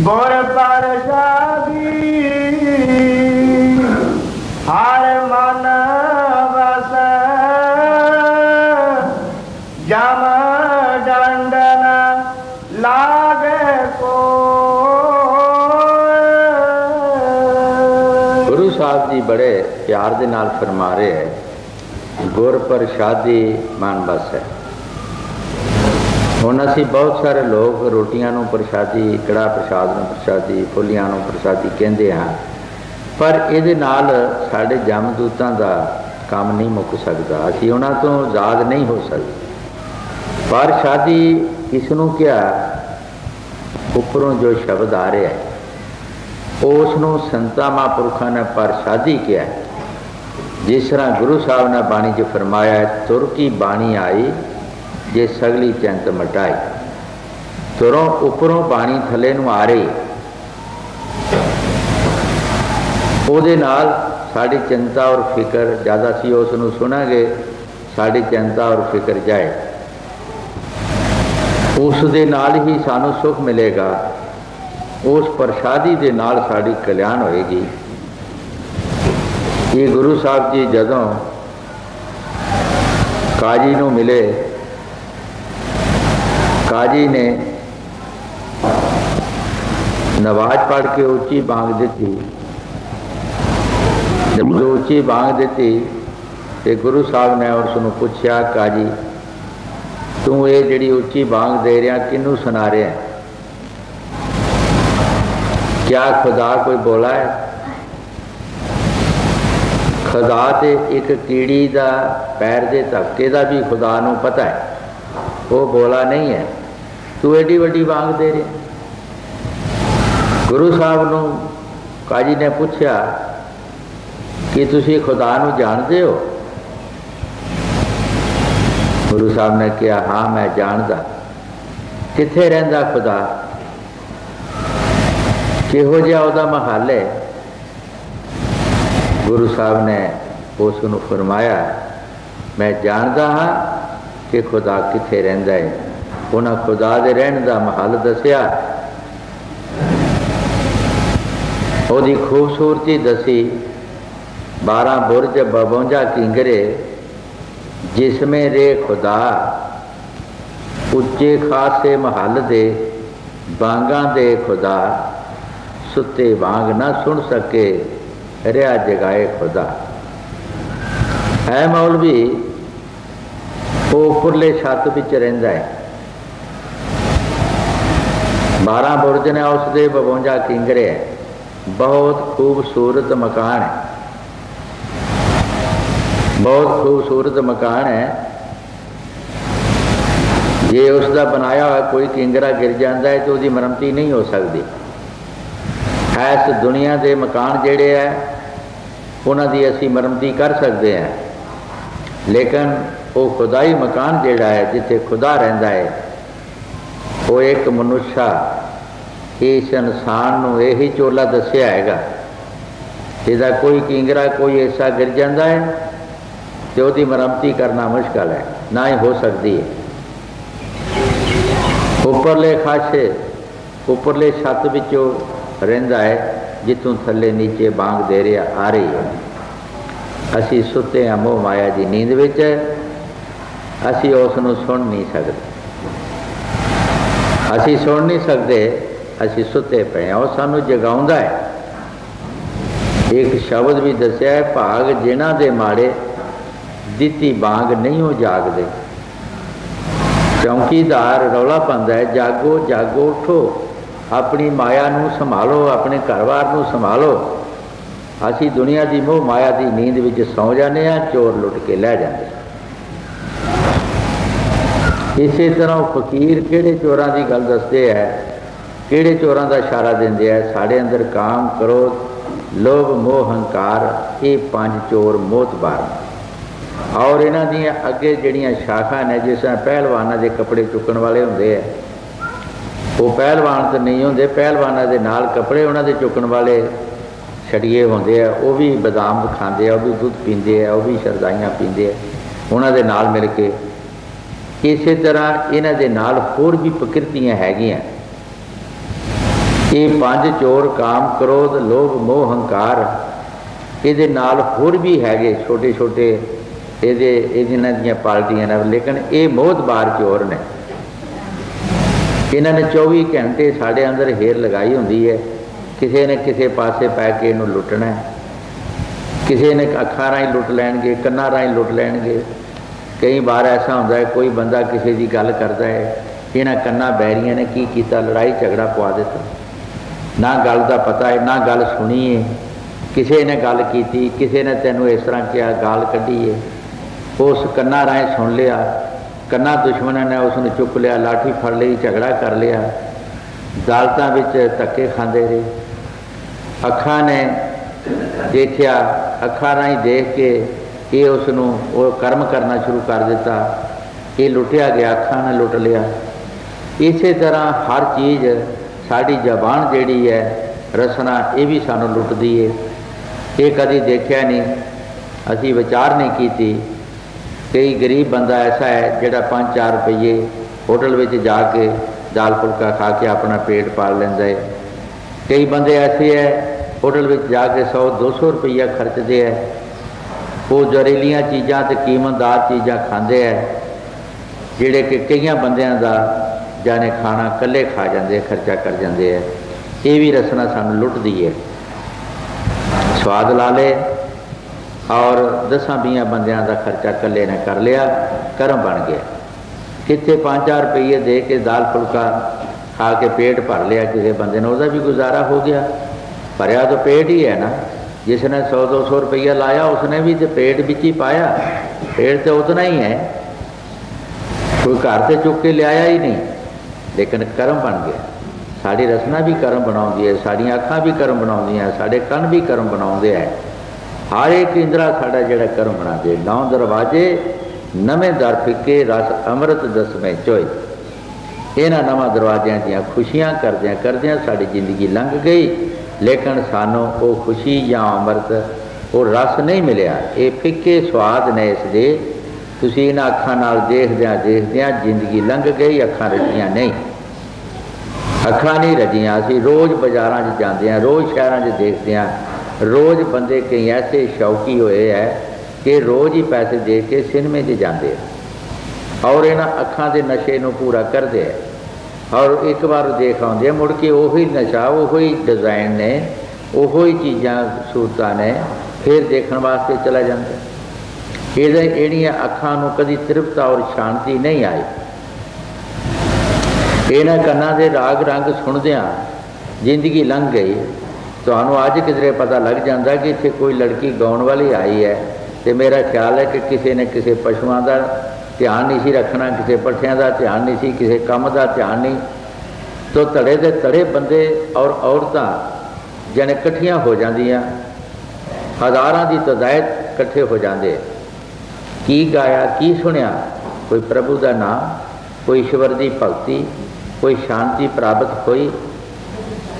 गुर प्रसादी हर मन बस जम डंडन लागे को। गुरु साहब जी बड़े प्यार दे नाल फरमा रहे है, गुर प्रसादी मन बस है। ਹੁਣ ਅਸੀਂ ਬਹੁਤ ਸਾਰੇ ਲੋਕ ਰੋਟੀਆਂ ਨੂੰ ਪ੍ਰਸ਼ਾਦੀ, ਕੜਾਹ ਪ੍ਰਸ਼ਾਦ ਨੂੰ ਪ੍ਰਸ਼ਾਦੀ, ਫੁੱਲੀਆਂ ਨੂੰ ਪ੍ਰਸ਼ਾਦੀ ਕਹਿੰਦੇ ਹਾਂ, ਪਰ ਇਹਦੇ ਨਾਲ ਸਾਡੇ ਜਮਦੂਤਾਂ ਦਾ ਕੰਮ ਨਹੀਂ ਮੁੱਕ ਸਕਦਾ, ਅਸੀਂ ਉਹਨਾਂ ਤੋਂ ਆਜ਼ਾਦ ਨਹੀਂ ਹੋ ਸਕਦੇ। ਪ੍ਰਸ਼ਾਦੀ ਇਸ ਨੂੰ ਕਿਹਾ, ਉੱਪਰੋਂ ਜੋ ਸ਼ਬਦ ਆ ਰਿਹਾ ਉਸ ਨੂੰ ਸੰਤਾਂ ਮਹਾਂਪੁਰਖਾਂ ਨੇ ਪ੍ਰਸ਼ਾਦੀ ਕਿਹਾ। ਜਿਸ ਤਰ੍ਹਾਂ ਗੁਰੂ ਸਾਹਿਬ ਨੇ ਬਾਣੀ 'ਚ ਫਰਮਾਇਆ, ਤੁਰ ਕੀ ਬਾਣੀ ਆਈ ਜੇ ਸਗਲੀ ਚਿੰਤ ਮਟਾਈ। ਤੁਰੋਂ ਉੱਪਰੋਂ ਬਾਣੀ ਥੱਲੇ ਨੂੰ ਆ ਰਹੀ, ਉਹਦੇ ਨਾਲ ਸਾਡੀ ਚਿੰਤਾ ਔਰ ਫਿਕਰ, ਜਦ ਅਸੀਂ ਉਸ ਨੂੰ ਸੁਣਾਂਗੇ ਸਾਡੀ ਚਿੰਤਾ ਔਰ ਫਿਕਰ ਜਾਏ, ਉਸ ਦੇ ਨਾਲ ਹੀ ਸਾਨੂੰ ਸੁੱਖ ਮਿਲੇਗਾ, ਉਸ ਪ੍ਰਸ਼ਾਦੀ ਦੇ ਨਾਲ ਸਾਡੀ ਕਲਿਆਣ ਹੋਏਗੀ। ਇਹ ਗੁਰੂ ਸਾਹਿਬ ਜੀ ਜਦੋਂ ਕਾਜੀ ਨੂੰ ਮਿਲੇ, काजी ने नवाज पढ़ के उच्ची बांग दी। जब जो उच्ची बांग दी तो गुरु साहब ने उसनों पूछा, काजी तू ये जिहड़ी उच्ची बांग दे रहा किनू सुना रहा है? क्या खुदा कोई बोला है? खुदा तो एक कीड़ी का पैर के धक्के का भी खुदा नूं पता है, वो बोला नहीं है, तू एडी वड्डी बांग दे रहे। गुरु साहब नूं काजी ने पूछा कि तुसी खुदा नूं जानते हो? गुरु साहब ने कहा, हाँ मैं जानदा। कित्थे रहिंदा खुदा? किहो जिहा उहदा महल है? गुरु साहब ने उस नूं फरमाया, मैं जानदा हाँ कि खुदा कित्थे रहिंदा है। उन्हें खुदा दे रहण दा महल दसिया, ओदी खूबसूरती दसी, 12 बुरज 52 किंगरे, जिसमें रे खुदा, उच्चे खासे महल दे बांगा दे खुदा, सुते बांग ना सुन सके, रहा जगाए खुदा। है मौलवी वो उपरले छत विच रहिंदा है, 12 बुरज ने उसके 52 किंगरे है, बहुत खूबसूरत मकान है, बहुत खूबसूरत मकान है। जे उसका बनाया हुआ कोई किंगरा गिर जाता है तो उसकी मरम्मती नहीं हो सकती। इस दुनिया के मकान जेड़े है उन्होंने असी मरम्मती कर सकते हैं, लेकिन वो खुदाई मकान जेड़ा है जिथे खुदा रहिंदा है, वो एक मनुष्य इस इंसान नूं यही चोला दसिया हैगा, जिहदा कोई किंगरा कोई ऐसा गिर जाता है तो उसकी मरम्मती करना मुश्किल है, ना ही हो सकती है। उपरले खासे उपरले छत विचों रहिंदा है, जितों थले नीचे बांग दे रहा आ रही है। असी सुते हैं मोह माया की नींद विच, असी उसनूं सुन नहीं सकते, असी सुन नहीं सकते, असी सुते पे हैं, और सानू जगाउंदा है। एक शब्द भी दसिया है, भाग जिन्हां दे माड़े दिती बांग नहीं हो जागदे। चौकीदार रौला पांदा है, जागो जागो उठो, अपनी माया नूं संभालो, अपने घर-बार नूं संभालो। असी दुनिया की मोह माया की नींद विच सौ जाने, चोर लुट के लै जाते। इस तरह फकीर किहड़े चोरां की गल दसदे है, किहड़े चोरां का इशारा देंदे है? साढ़े अंदर काम, क्रोध, लोभ, मोह, हंकार, ये 5 चोर मोतबार। और इन्हां दियां अगे जिहड़ियां शाखा ने, जिस तरह पहलवानां दे कपड़े चुकण वाले हुंदे है, वो पहलवान तो नहीं होंदे, पहलवानां दे नाल कपड़े उन्हां दे चुकण वाले छड़िए होंदे है, वो भी बदाम खांदे है, वो भी दुध पींदे है, वो भी शरदाइयां पींदे है उन्हां दे नाल मिल के। इस तरह इन्हां दे नाल होर भी प्रकृतियां हैगियां। ये 5 चोर काम क्रोध लोभ मोह हंकार, ये नाल होर भी हैगे छोटे छोटे इन्हां दियां पार्टियां ने, लेकिन ये मोहतबार चोर ने। इन्होंने 24 घंटे साढ़े अंदर हेर लगाई होंदी है, किसी ने किसी पासे पै के इनू लुटना है, किसी ने अखां राही लुट लैणगे, कन्नां राही लुट लैणगे। कई बार ऐसा होंदा है कोई बंदा किसी की गल करता है, इन्हां कन्नां बैरियां ने की कीता, लड़ाई झगड़ा पवा दिता, ना गल का पता है ना गल सुनी है, किसी ने गल की, किसी ने तेनों इस तरह किया, गाल कढ़ी है, उस कन्नां राही सुन लिया, कन्ना दुश्मन ने उसने चुक लिया, लाठी फड़ ली, झगड़ा कर लिया, अदालतां विच धक्के खांदे रहे। अखां ने देखिया, अखां राही देख के ये उसनों वो कर्म करना शुरू कर दिता, ये लुटिया गया, अखां ने लुट लिया। इस तरह हर चीज़ साड़ी जबान जिहड़ी है रसना, ये भी सानू लुटदी है। ये कभी देखा नहीं, असी विचार नहीं की। कई गरीब बंदा ऐसा है जिहड़ा 5-4 रुपये होटल में जाके दाल फुलका खा के अपना पेट पाल लेंदा है। कई बंदे ऐसे है होटल में जाके 100-200 रुपया खर्चते हैं, वो जहरीलियां चीज़ां ते कीमतदार चीज़ां खांदे है, जिहड़े कि कई बंदियां दा जाने खाना कल्ले खा जाते, खर्चा कर जाते हैं। ये भी रसना सानू लुटदी है। स्वाद ला ले और 10-20 बंदियां का खर्चा कल्ले ने कर लिया, कर्म बन गया। कितने 5-4 रुपये दे के दाल फुलका खा के पेट भर लिया किसी बंदे ने, उसका भी गुजारा हो गया। भरिया तो पेट ही है ना, जिसने 100-200 रुपया लाया उसने भी तो पेट बिच ही पाया, पेट तो उतना ही है, कोई घर से चुक के लिया ही नहीं, लेकिन कर्म बन गया। साड़ी रसना भी कर्म बनाती है, साड़ियाँ अखां भी कर्म बनाती हैं, साढ़े कन भी कर्म बनाते हैं। हर एक इंद्रा साड़ा जड़ा कर्म बनाते। 9 दरवाजे नवे दर फिके, रस अमृत दसवें चोए। इन्हां नवां दरवाजियां दियां खुशियां करदियां करदियां साड़ी जिंदगी लंघ गई, लेकिन सानू वो खुशी या अमृत वो रस नहीं मिलिया। ये फिके स्वाद ने इसके, तुसीं इन्हां अखां नाल देखदियां देखदियां जिंदगी लंघ गई, अखां रजियां नहीं, अखां नहीं रजियां। असीं रोज़ बाज़ारां 'च जांदे हां, रोज़ शहरां 'च देखदे हां, रोज़ बंदे कई ऐसे शौकी होए है कि रोज़ ही पैसे दे के सिनेमे 'च जाते हैं और इन्हां अखां के नशे नूं पूरा करते हैं। और एक बार देख आउंदे मुड़ के उही नशा, उही डिज़ाइन ने, उही चीज़ां सूरतां ने, फिर देखने वास्ते चला जाता। इहड़ियां अखां नूं कदी तृप्त और शांति नहीं आई। इन्हां कन्नां दे राग रंग सुणदियां जिंदगी लंघ गई। तुहानूं अज किधरे पता लग जाता कि इत्थे कोई लड़की गाउण वाली आई है, तो मेरा ख्याल है कि किसी ने किसी पशुओं का ध्यान नहीं सी रखना, किसी पट्ठियां का ध्यान नहीं सी, किसी काम का ध्यान नहीं, तो धड़े दे धड़े बंदे और औरतां जने इकट्ठियां हो जांदियां, हज़ारां की तादाद इकट्ठे हो जाते। की गाया की सुनिया, कोई प्रभु का नाम, कोई ईश्वर की भगती, कोई शांति प्राप्त हुई।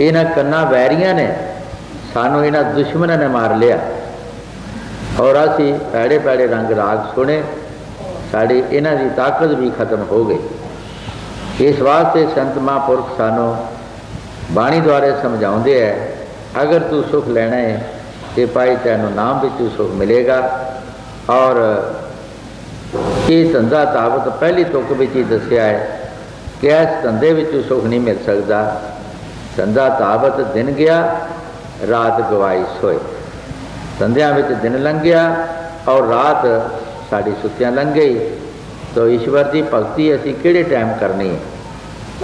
इन्हां कन्ना वैरियां ने सानू इन्हां दुश्मनों ने मार लिया और असी पैड़े पैड़े रंग राग सुने, साड़ी इन्हां की ताकत भी खत्म हो गई। इस वास्ते संत महापुरख सानू बाणी द्वारे समझाते हैं, अगर तू सुख लेना है तो भाई तैनू नाम विच सुख मिलेगा। और ये धंधा ताकत पहली तुक विच ही दसिया है कि इस धंधे विच सुख नहीं मिल सकता। धंधा ताबत दिन गया, रात गवाई सोए। धंधियां विच दिन लंघ गया और रात साड़ी सुत्तियां लंघ गई। तो ईश्वर की भगती असी किहड़े टाइम करनी है,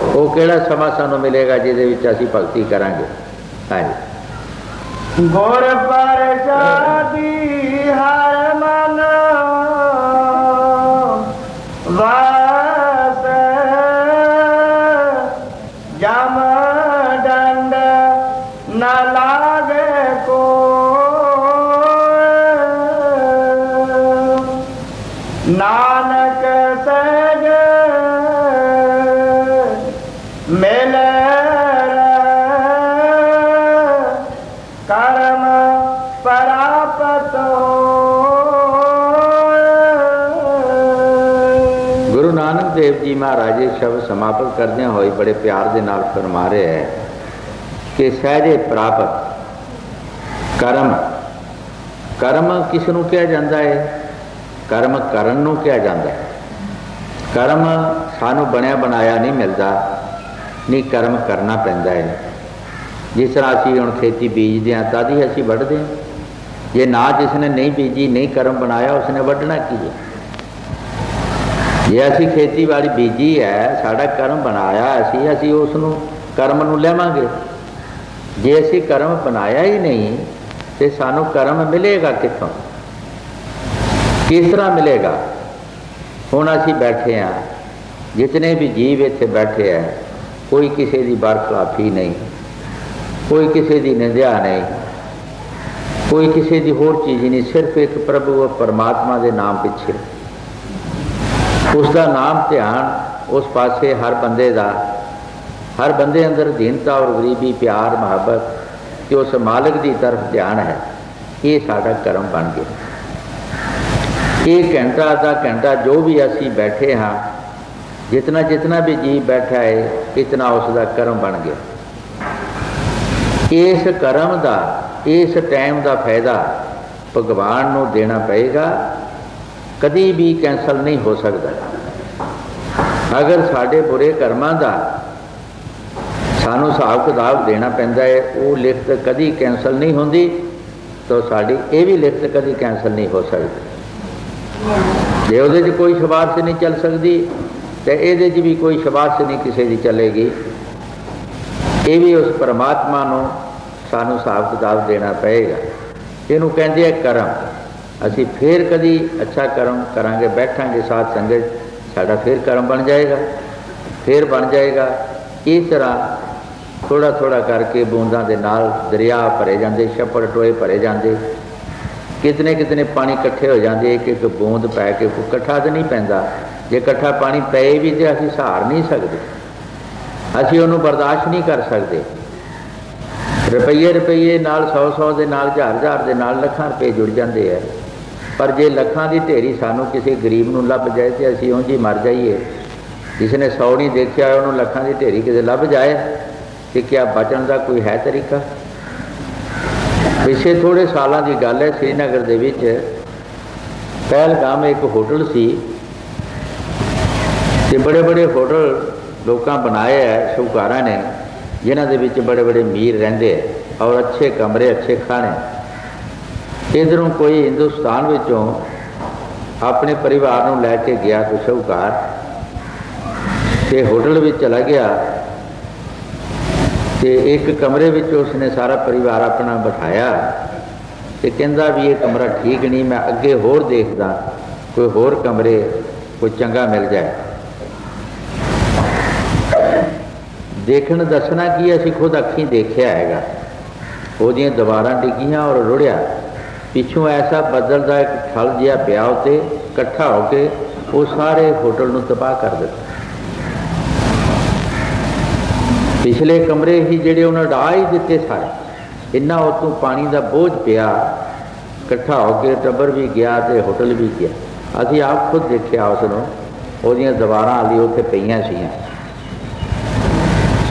वो किहड़ा समा सानू मिलेगा जिहदे विच असी भगती करांगे। हाँ जी। गुर प्रसादी हर मन वास, जम दंड न लागे को। नानक सहज मिल कर्म परापत। गुरु नानक देव जी महाराज ये शब्द समाप्त करदे होए बड़े प्यार दे नाल फरमा रहे है कि सहजे प्राप्त कर्म। कर्म किस नूं कहा जाता है? कर्म करन नूं कहा जाता है। कर्म सानू बनया बनाया नहीं मिलता, नहीं कर्म करना पैंदा है। जिस तरह असी हुण खेती बीजते हैं तद ही असी वढ़ते हैं, जे ना जिसने नहीं बीजी नहीं कर्म बनाया उसने वढ़ना की है। जे असी खेतीबाड़ी बीजी है साड़ा कर्म बनाया असी उसनूं कर्म नूं लैवांगे। जे असी कर्म बनाया ही नहीं तो सानू कर्म मिलेगा कित्थों, किस तरह मिलेगा? हुण असी बैठे हैं, जितने भी जीव इत्थे बैठे हैं, कोई किसी की बरखलाफी नहीं, कोई किसी की निंदा नहीं, कोई किसी की होर चीज़ नहीं, सिर्फ एक प्रभु परमात्मा के नाम पिछे उसका नाम ध्यान उस पासे हर बंदे का, हर बंदे अंदर दीनता और गरीबी प्यार मुहब्बत कि उस मालिक की तरफ ध्यान है। ये साड़ा कर्म बन गया। एक घंटा आधा घंटा जो भी असी बैठे हाँ, जितना जितना भी जीव बैठा है इतना उसका कर्म बन गया। इस कर्म का इस टाइम का फायदा भगवान नूं देना पएगा, कभी भी कैंसल नहीं हो सकता। अगर साढ़े बुरे कर्मां का सानू हिसाब किताब देना पैंदा है, वो लिखत कभी कैंसल नहीं होंदी, तो साड़ी ये भी लिखत कभी कैंसल नहीं हो सकती। जे उहदे च कोई सिफारिश नहीं चल सकती तो ये भी कोई सिफारिश नहीं किसी की चलेगी। ये भी उस परमात्मा नूं सानू हिसाब किताब देना पएगा। इनू कहते हैं कर्म। असी फिर कभी अच्छा कर्म करांगे, बैठांगे साथ संगत, साड़ा फिर कर्म बन जाएगा, फिर बन जाएगा। इस तरह थोड़ा थोड़ा करके बूंदा के नाल दरिया भरे जाते, छप्पड़ टोए भरे जाते, कितने कितने पानी इकट्ठे हो जाते। एक एक बूंद पै के कट्ठा तो नहीं पैंदा, जे कट्ठा पानी पे भी तो असी सहार नहीं सकते, असी उन्होंने बर्दाश्त नहीं कर सकते। रुपये रुपये नाल 100 दे नाल 1000 दे नाल लाखां रुपये जुड़ जाते हैं, पर जे लाखां की ढेरी सानू किसी गरीब नूं लभ जाए तो असी उंज ही मर जाइए। जिसने 100 नहीं देखा उन्होंने लाखां की ढेरी किते लभ जाए तो क्या बचन का कोई है तरीका? पिछले थोड़े सालों की गल है, श्रीनगर दे विच पहलगाम एक होटल सी ते बड़े बड़े होटल लोगों बनाए है शाहूकारां ने, जिन्हां दे विच बड़े बड़े अमीर रहिंदे है और अच्छे कमरे अच्छे खाने। इधरों कोई हिंदुस्तान विचों अपने परिवार नूं लैके गया तो शाहूकार ते होटल में चला गया तो एक कमरे में उसने सारा परिवार अपना बिठाया तो कहता भी ये कमरा ठीक नहीं, मैं अगे होर देखदा कोई होर कमरे कोई चंगा मिल जाए। देखण दसना कि असी खुद अखीं देखिया हैगा, ओहदियां दीवारां डिगियां और रुड़िया, पिछों ऐसा बदल का एक ठल जिहा पिया उत्ते इकट्ठा होके वो सारे होटल नूं तबाह कर दिता। पिछले कमरे ही जिहड़े उन्हें डाह ही दिते सारे, इन्ना उतों पानी का बोझ पिया इकट्ठा होके, टब्बर भी गया तो होटल भी गया। असी आप खुद देखिया उसनों, ओहदियां दीवारां हाली उत्थे पईयां सीआं।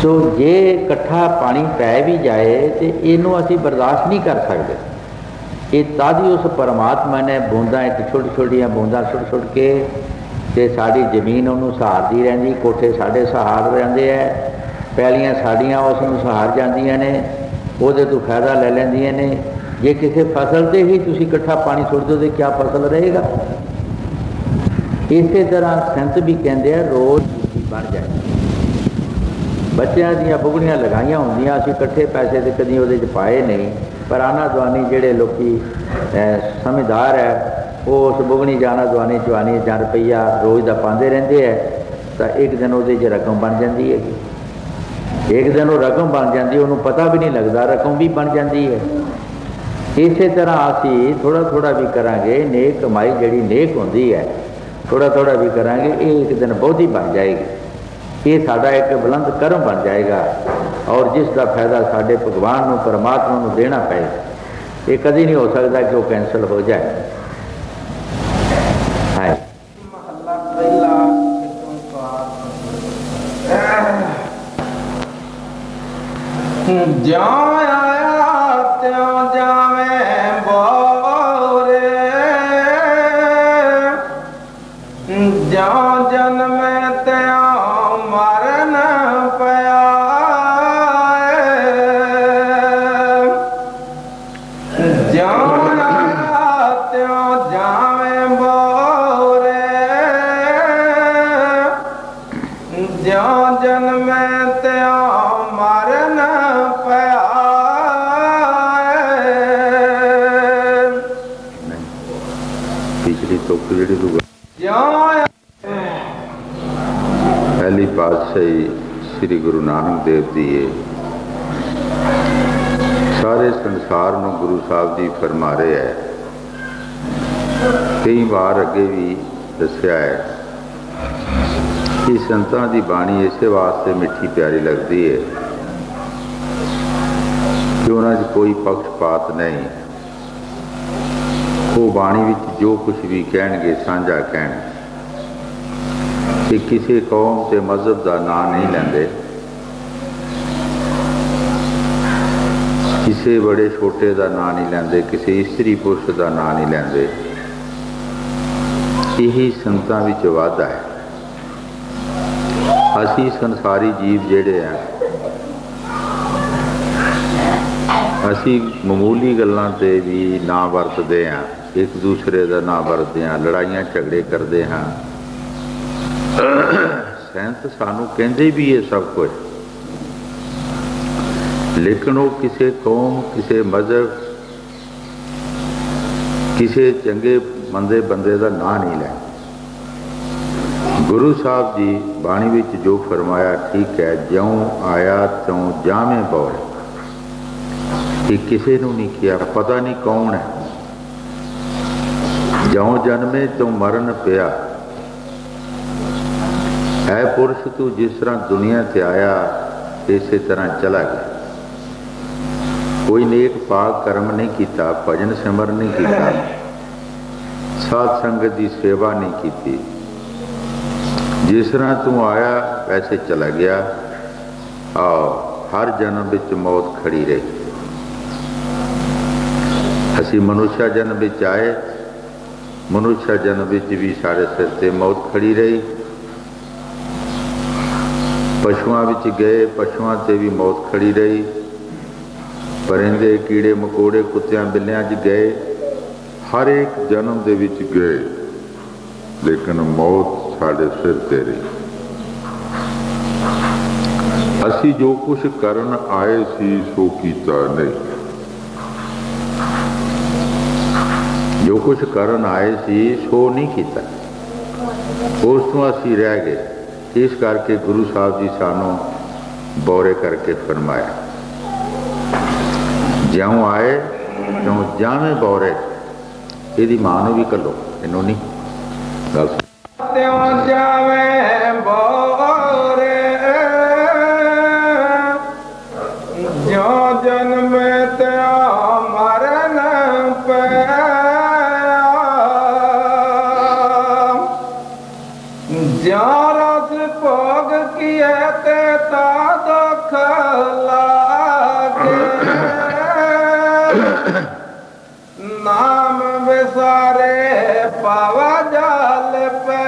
सो जे इकट्ठा पानी पै भी जाए तो इनू असी बर्दाश्त नहीं कर सकते। ये तद ही उस परमात्मा ने बूंदा एक छोटी छोटिया बूंदा सुट सुट के ते साड़ी जमीन उन्होंने सहारती रहिंदी, कोठे साढ़े सहार रहिंदे है, पैलियां साड़ियां उसनूं सहार जांदियां ने, उहदे तो फायदा ले लैंदियां ने। जे किसी फसल से ही तुसीं इकट्ठा पानी सुट दो तो क्या फसल रहेगा? इस तरह संत भी कहते हैं रोज बन जाए। बच्चों दियां बुगड़ियां लगाइया होंदियां, असीं इकट्ठे पैसे तो कभी उहदे च पाए नहीं, पर आना दवानी जिहड़े लोकी समझदार है वो उस बुगनी जाना दवानी चवानी ਜਾਂ रुपया रोज़ का पाते रहते हैं, तो एक दिन वो रकम बन जाती है। एक दिन वो रकम बन जाती है, उन्होंने पता भी नहीं लगता, रकम भी बन जाती है। इस तरह असी थोड़ा थोड़ा भी करांगे, नेक कमाई जिहड़ी नेक होंदी है थोड़ा थोड़ा भी करांगे, ये एक दिन बोझी बन जाएगी, ये साडा एक बुलंद कर्म बन जाएगा और जिस का फायदा साडे भगवान को परमात्मा को देना पएगा। ये कभी नहीं हो सकता कि वो कैंसल हो जाए। है ज्यों आया त्यों जावे बोरे, ज्यों जन्मे त्यों मरन पया, ज्यों आया त्यों जावे बोरे, ज्यों जन्मे त्यों मरन पया। पिछली टोक जी पहली पातशाही श्री गुरु नानक देव जी है, सारे संसार में गुरु साहब जी फरमा रहे है। कई बार अगे भी दसिया है कि संतां की बाणी इसे वास्ते मिठी प्यारी लगती है कि उन्होंने कोई पक्षपात नहीं, वो बाणी विच जो कुछ भी कहणगे साझा कहण, कि किसी कौम से मजहब का नाम नहीं लेंदे, किसी बड़े छोटे का नाम नहीं लेंदे, किसी स्त्री पुरुष का नाम नहीं लेंदे। यही संतां विच वाधा है। असी संसारी जीव जेड़े हैं, असी मामूली गल्लां ते भी ना वरतदे हैं, एक दूसरे का ना वरतदे हैं, लड़ाइयां झगड़े करते हैं। सैंस सानू कहते भी है सब कुछ, लेकिन वो किसी कौम, किसी मजहब, किसी चंगे मंदे बंदे का नाम नहीं लें। गुरु साहब जी बाणी विच जो फरमाया ठीक है, ज्यों आया त्यों जावे बौर, कि किसी को नहीं किया, पता नहीं कौन है। ज्यों जन्मे त्यों मरन पिया, है पुरुष तू जिस तरह दुनिया से आया इसी तरह चला गया। कोई नेक पाक कर्म नहीं किया, भजन सिमर नहीं किया, साध संगत की सेवा नहीं की, जिस तरह तू आया वैसे चला गया। और हर जन्म विच मौत खड़ी रही। असी मनुष्य जन्म विच आए, मनुष्य जन्म विच भी साढ़े सिर से मौत खड़ी रही। पशुओं विच गए, पशुओं से भी मौत खड़ी रही। परिंदे, कीड़े मकोड़े, कुत्तियां बिल्लियां च गए, हर एक जन्म दे विच गए, लेकिन मौत साढ़े सिर ते रही। असी जो कुछ करन आए सी सो कीता नहीं, जो कुछ करन आए सी सो नहीं किया, उस तो असी रह गए। इस करके गुरु साहब जी सानू बौरे करके फरमाया, ज्यों आए त्यों जावे बौरे। यदि मां नूं भी कलो, इनू नहीं गल त्यों जावे बौरे, ज्यों जन्मे त्यों मरन पया, ज्यों रस भोग किए ते ता दुख लागे, नाम विसारे पावा जाल पे।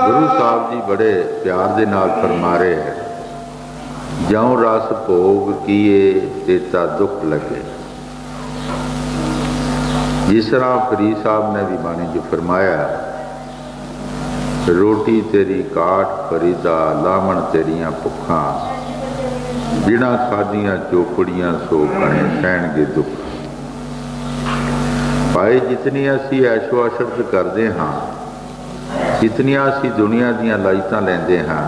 गुरु साहब जी बड़े प्यार दे नाल फरमा रहे हैं, ज्यों रस भोग किए देता दुख लगे। जिस तरह फरीद साहब ने भी बाणी जो फरमाया, रोटी तेरी काट फरीदा, लावण तेरियां भुखा, बिना खादियां चोपड़ियां सो बने सहणगे दुख। भाई जितनी असी ऐशो अशरत करते हाँ, जितनी असी दुनिया दीयां लाइतां लैंदे हाँ,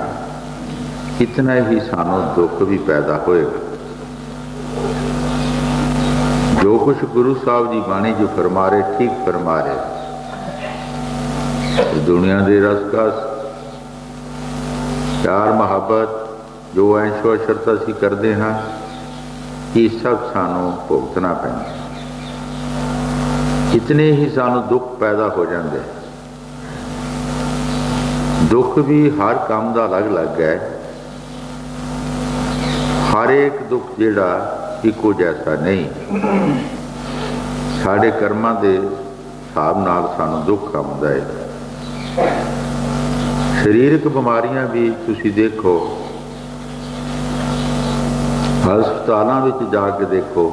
इतना ही सानू दुख भी पैदा होएगा। जो कुछ गुरु साहब जी बाणी जो फरमा रहे ठीक फरमा रहे। दुनिया के रसकस प्यार मुहब्बत जो ऐशो अशरत असीं करते हाँ, ये सब सानू भुगतना पैंदा। इतने ही सानू दुख पैदा हो जाते। दुख भी हर काम का अलग अलग है। हर एक दुख जिहड़ा इको जैसा नहीं। साढ़े कर्मां दे हिसाब नाल सानू दुख आउंदा है। शरीरक बीमारियां भी तुसीं देखो, हस्पतालों में जाके देखो,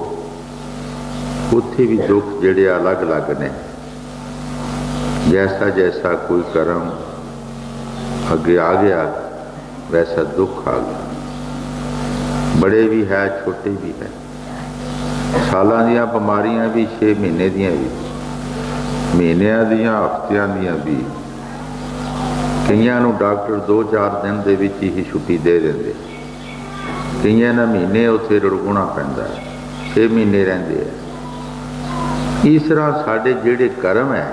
उत्थे भी दुख जिहड़े अलग अलग ने। जैसा जैसा कोई कर्म अगे आ गया वैसा दुख आ गया। बड़े भी है, छोटे भी है। सालां दियां बीमारियां भी, 6 महीने दियां भी, महीनियां दियां, हफ्तियां दियां भी। कईयां नूं डॉक्टर 2-4 दिन दे विच ही छुट्टी दे देंदे। कईयां नूं महीने उत्थे रुड़गुणा पैंदा, 6 महीने रहिंदे है। इस तरह साडे जिहड़े कर्म है,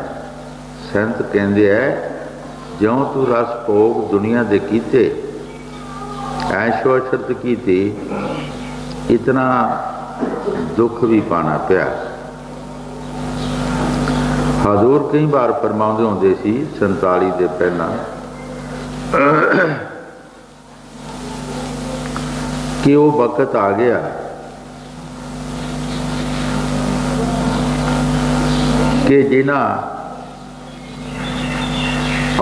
संत कहंदे है, ज्यों तू रस भोग दुनिया दे कीते, ऐशो अशरत कीती, इतना दुख भी पाना पिया। हजूर कई बार फरमाउंदे हुंदे सी 47 दे पहला कि वो वक्त आ गया कि जिन्हां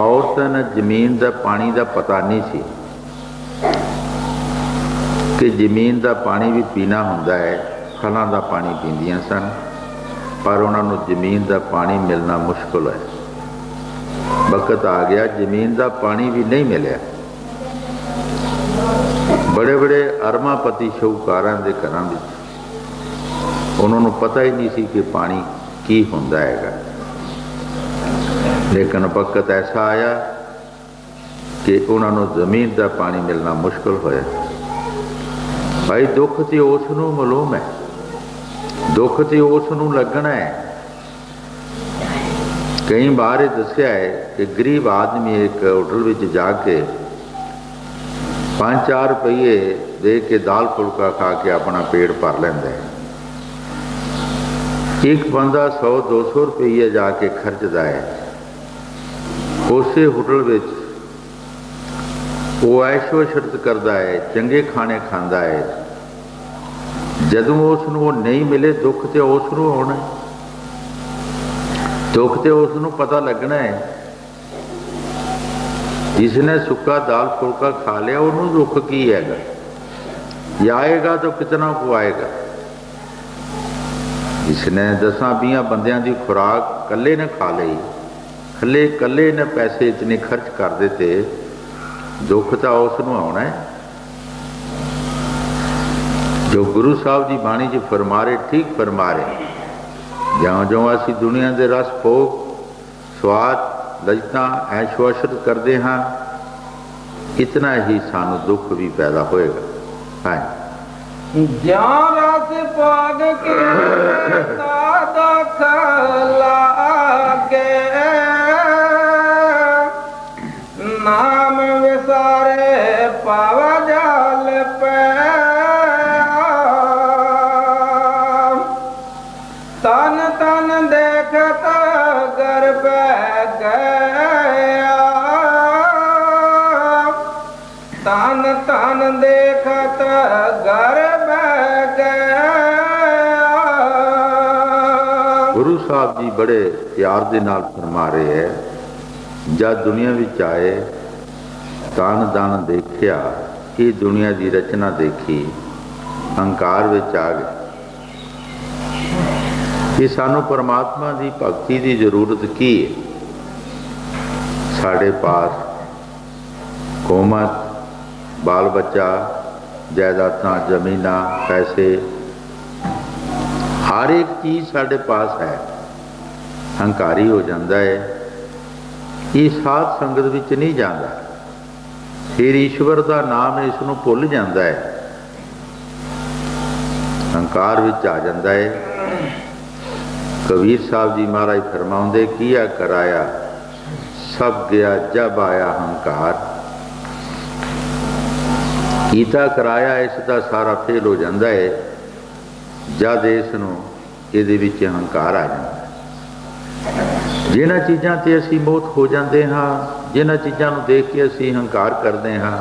औरतां नूं जमीन दा पानी दा पता नहीं सी कि जमीन दा पानी भी पीना हुंदा है। खलां दा पानी पींदियां सन, पर उन्होंने जमीन का पानी मिलना मुश्किल है। वक्त आ गया जमीन का पानी भी नहीं मिले। बड़े बड़े अरमापति शाहूकारां दे घरां विच उन्होंने पता ही नहीं सी कि पानी की हुंदा हैगा। लेकिन वक्त ऐसा आया कि उन्होंने जमीन का पानी मिलना मुश्किल होया। भाई दुख तो उसनूं मालूम है, दुख तो उसनूं लगना है। कई बार दसिया है कि गरीब आदमी एक होटल में जाके 5-4 रुपये दे के दाल फुलका खा के अपना पेट भर लेंदा है। एक बंदा 100-200 रुपये जाके खर्चदा है। उसे होटल में वो ऐशो अशरत करता है, चंगे खाने खाता है। जदों उसनूं नहीं मिले दुख तो उसनूं होना, दुख तो उसनूं पता लगना है। जिसने सुक्का दाल फुलका खा लिया उन्होंने दुख की हैगा, या आएगा तो कितना को आएगा। जिसने 10-20 बंदियां की खुराक कल्ले ने खा ली, कल्ले ने पैसे इतने खर्च कर देते, दुख तो उसनूं आना है। जो गुरु साहब जी बाणी जी फरमा रहे, ठीक फरमा रहे। ज्यों ज्यों असी दुनिया के रस भोग स्वाद लज्जतां ऐशो अशरत करते हाँ, इतना ही सानू दुख भी पैदा होएगा। हाँ, ज्यों रस भोग कीता दुख लागे, नाम विसारे पाव जाल पे। तन तन देखत घर बह गया, तन तन देखत घर बह गया। गुरु साहब जी बड़े प्यार दे नाल फरमा रहे हैं, जब दुनिया विच आए तन तन देखिया, ये दुनिया की रचना देखी, हंकार विच आ गए कि सानू परमात्मा की भगती की जरूरत की है। साढ़े पास हुकूमत, बाल बच्चा, जायदादां, जमीना, पैसे, हर एक चीज़ साढ़े पास है। हंकारी हो जाता है, ये साध संगत विच नहीं जाता, फिर ईश्वर का नाम इसनूं भुल जाता है, हंकार विच आ जाता है। कबीर साहब जी महाराज फरमाउंदे, किया कराया सब गया जब आया हंकार। कीता कराया इसका सारा फेल हो जाता है जब इसनों ਇਹਦੇ ਵਿੱਚ ਹੰਕਾਰ ਆ ਜਾਂਦਾ। ਜਿਨ੍ਹਾਂ ਚੀਜ਼ਾਂ ਤੇ ਅਸੀਂ ਮੋਹਤ ਹੋ ਜਾਂਦੇ ਹਾਂ, ਜਿਨ੍ਹਾਂ ਚੀਜ਼ਾਂ ਨੂੰ ਦੇਖ ਕੇ ਅਸੀਂ ਹੰਕਾਰ ਕਰਦੇ ਹਾਂ,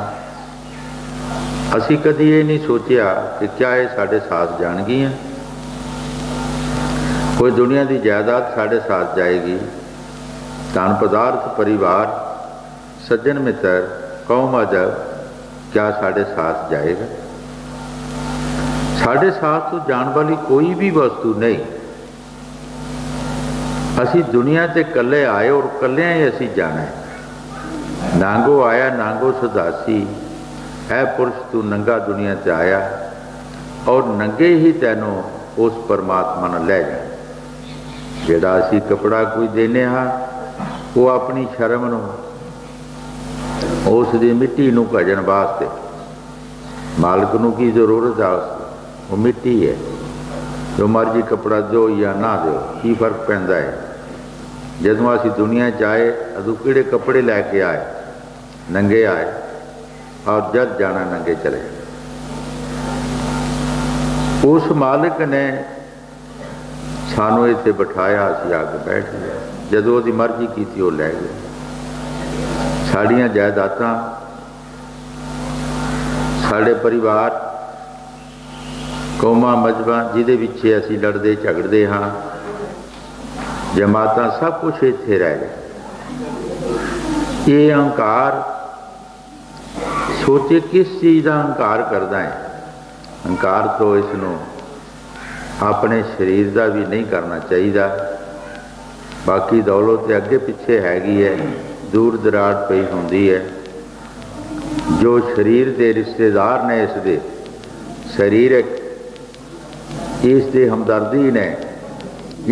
ਅਸੀਂ ਕਦੀ ਇਹ ਨਹੀਂ ਸੋਚਿਆ ਕਿ ਕਿਆ ਇਹ ਸਾਡੇ ਸਾਥ ਜਾਣਗੀਆਂ। ਕੋਈ ਦੁਨੀਆ ਦੀ ਜਾਇਦਾਦ ਸਾਡੇ ਸਾਥ ਜਾਏਗੀ, ਧਨ ਪਦਾਰਥ, ਪਰਿਵਾਰ, ਸੱਜਣ ਮਿੱਤਰ, ਕੌਮ ਅਦਬ, ਕਿਆ ਸਾਡੇ ਸਾਥ ਜਾਏਗਾ? साढ़े साथ तो जान वाली कोई भी वस्तु नहीं। असी दुनिया ते कल्ले आए और कल्ले ही असी जाना है। नांगो आया नांगो सदासी है पुरुष तू नंगा दुनिया ते आया और नंगे ही तैनों उस परमात्मा ने ले जा। जिहड़ा असी कपड़ा कोई देने हाँ वो अपनी शर्म नूं उस दी मिट्टी नूं भजन वास्ते, मालिक नूं की जरूरत है, वो मिट्टी है। जो मर्जी कपड़ा दो या ना दो की फर्क पैंदा है। जदों असी दुनिया च आए अदों किहड़े कपड़े लैके आए, नंगे आए, और जद जाना नंगे चले। उस मालिक ने सानू इत्थे बिठाया, असी आके बैठ गए। जदों उसदी मर्जी की वो लै गए। साड़ियाँ जायदादां, साढ़े परिवार, कौमां मजहबां जिहदे पिछे असी लड़दे झगड़दे हाँ, जमातां, सब कुछ इत्थे रह गया। ये अहंकार सोचे किस चीज़ का अहंकार करदा है। अहंकार तो इसनों अपने शरीर का भी नहीं करना चाहिए। बाकी दौलत अगे पिछे हैगी है, दूर दराड़ पई हुंदी है। जो शरीर के रिश्तेदार ने इसके शरीरक इसकी हमदर्दी ने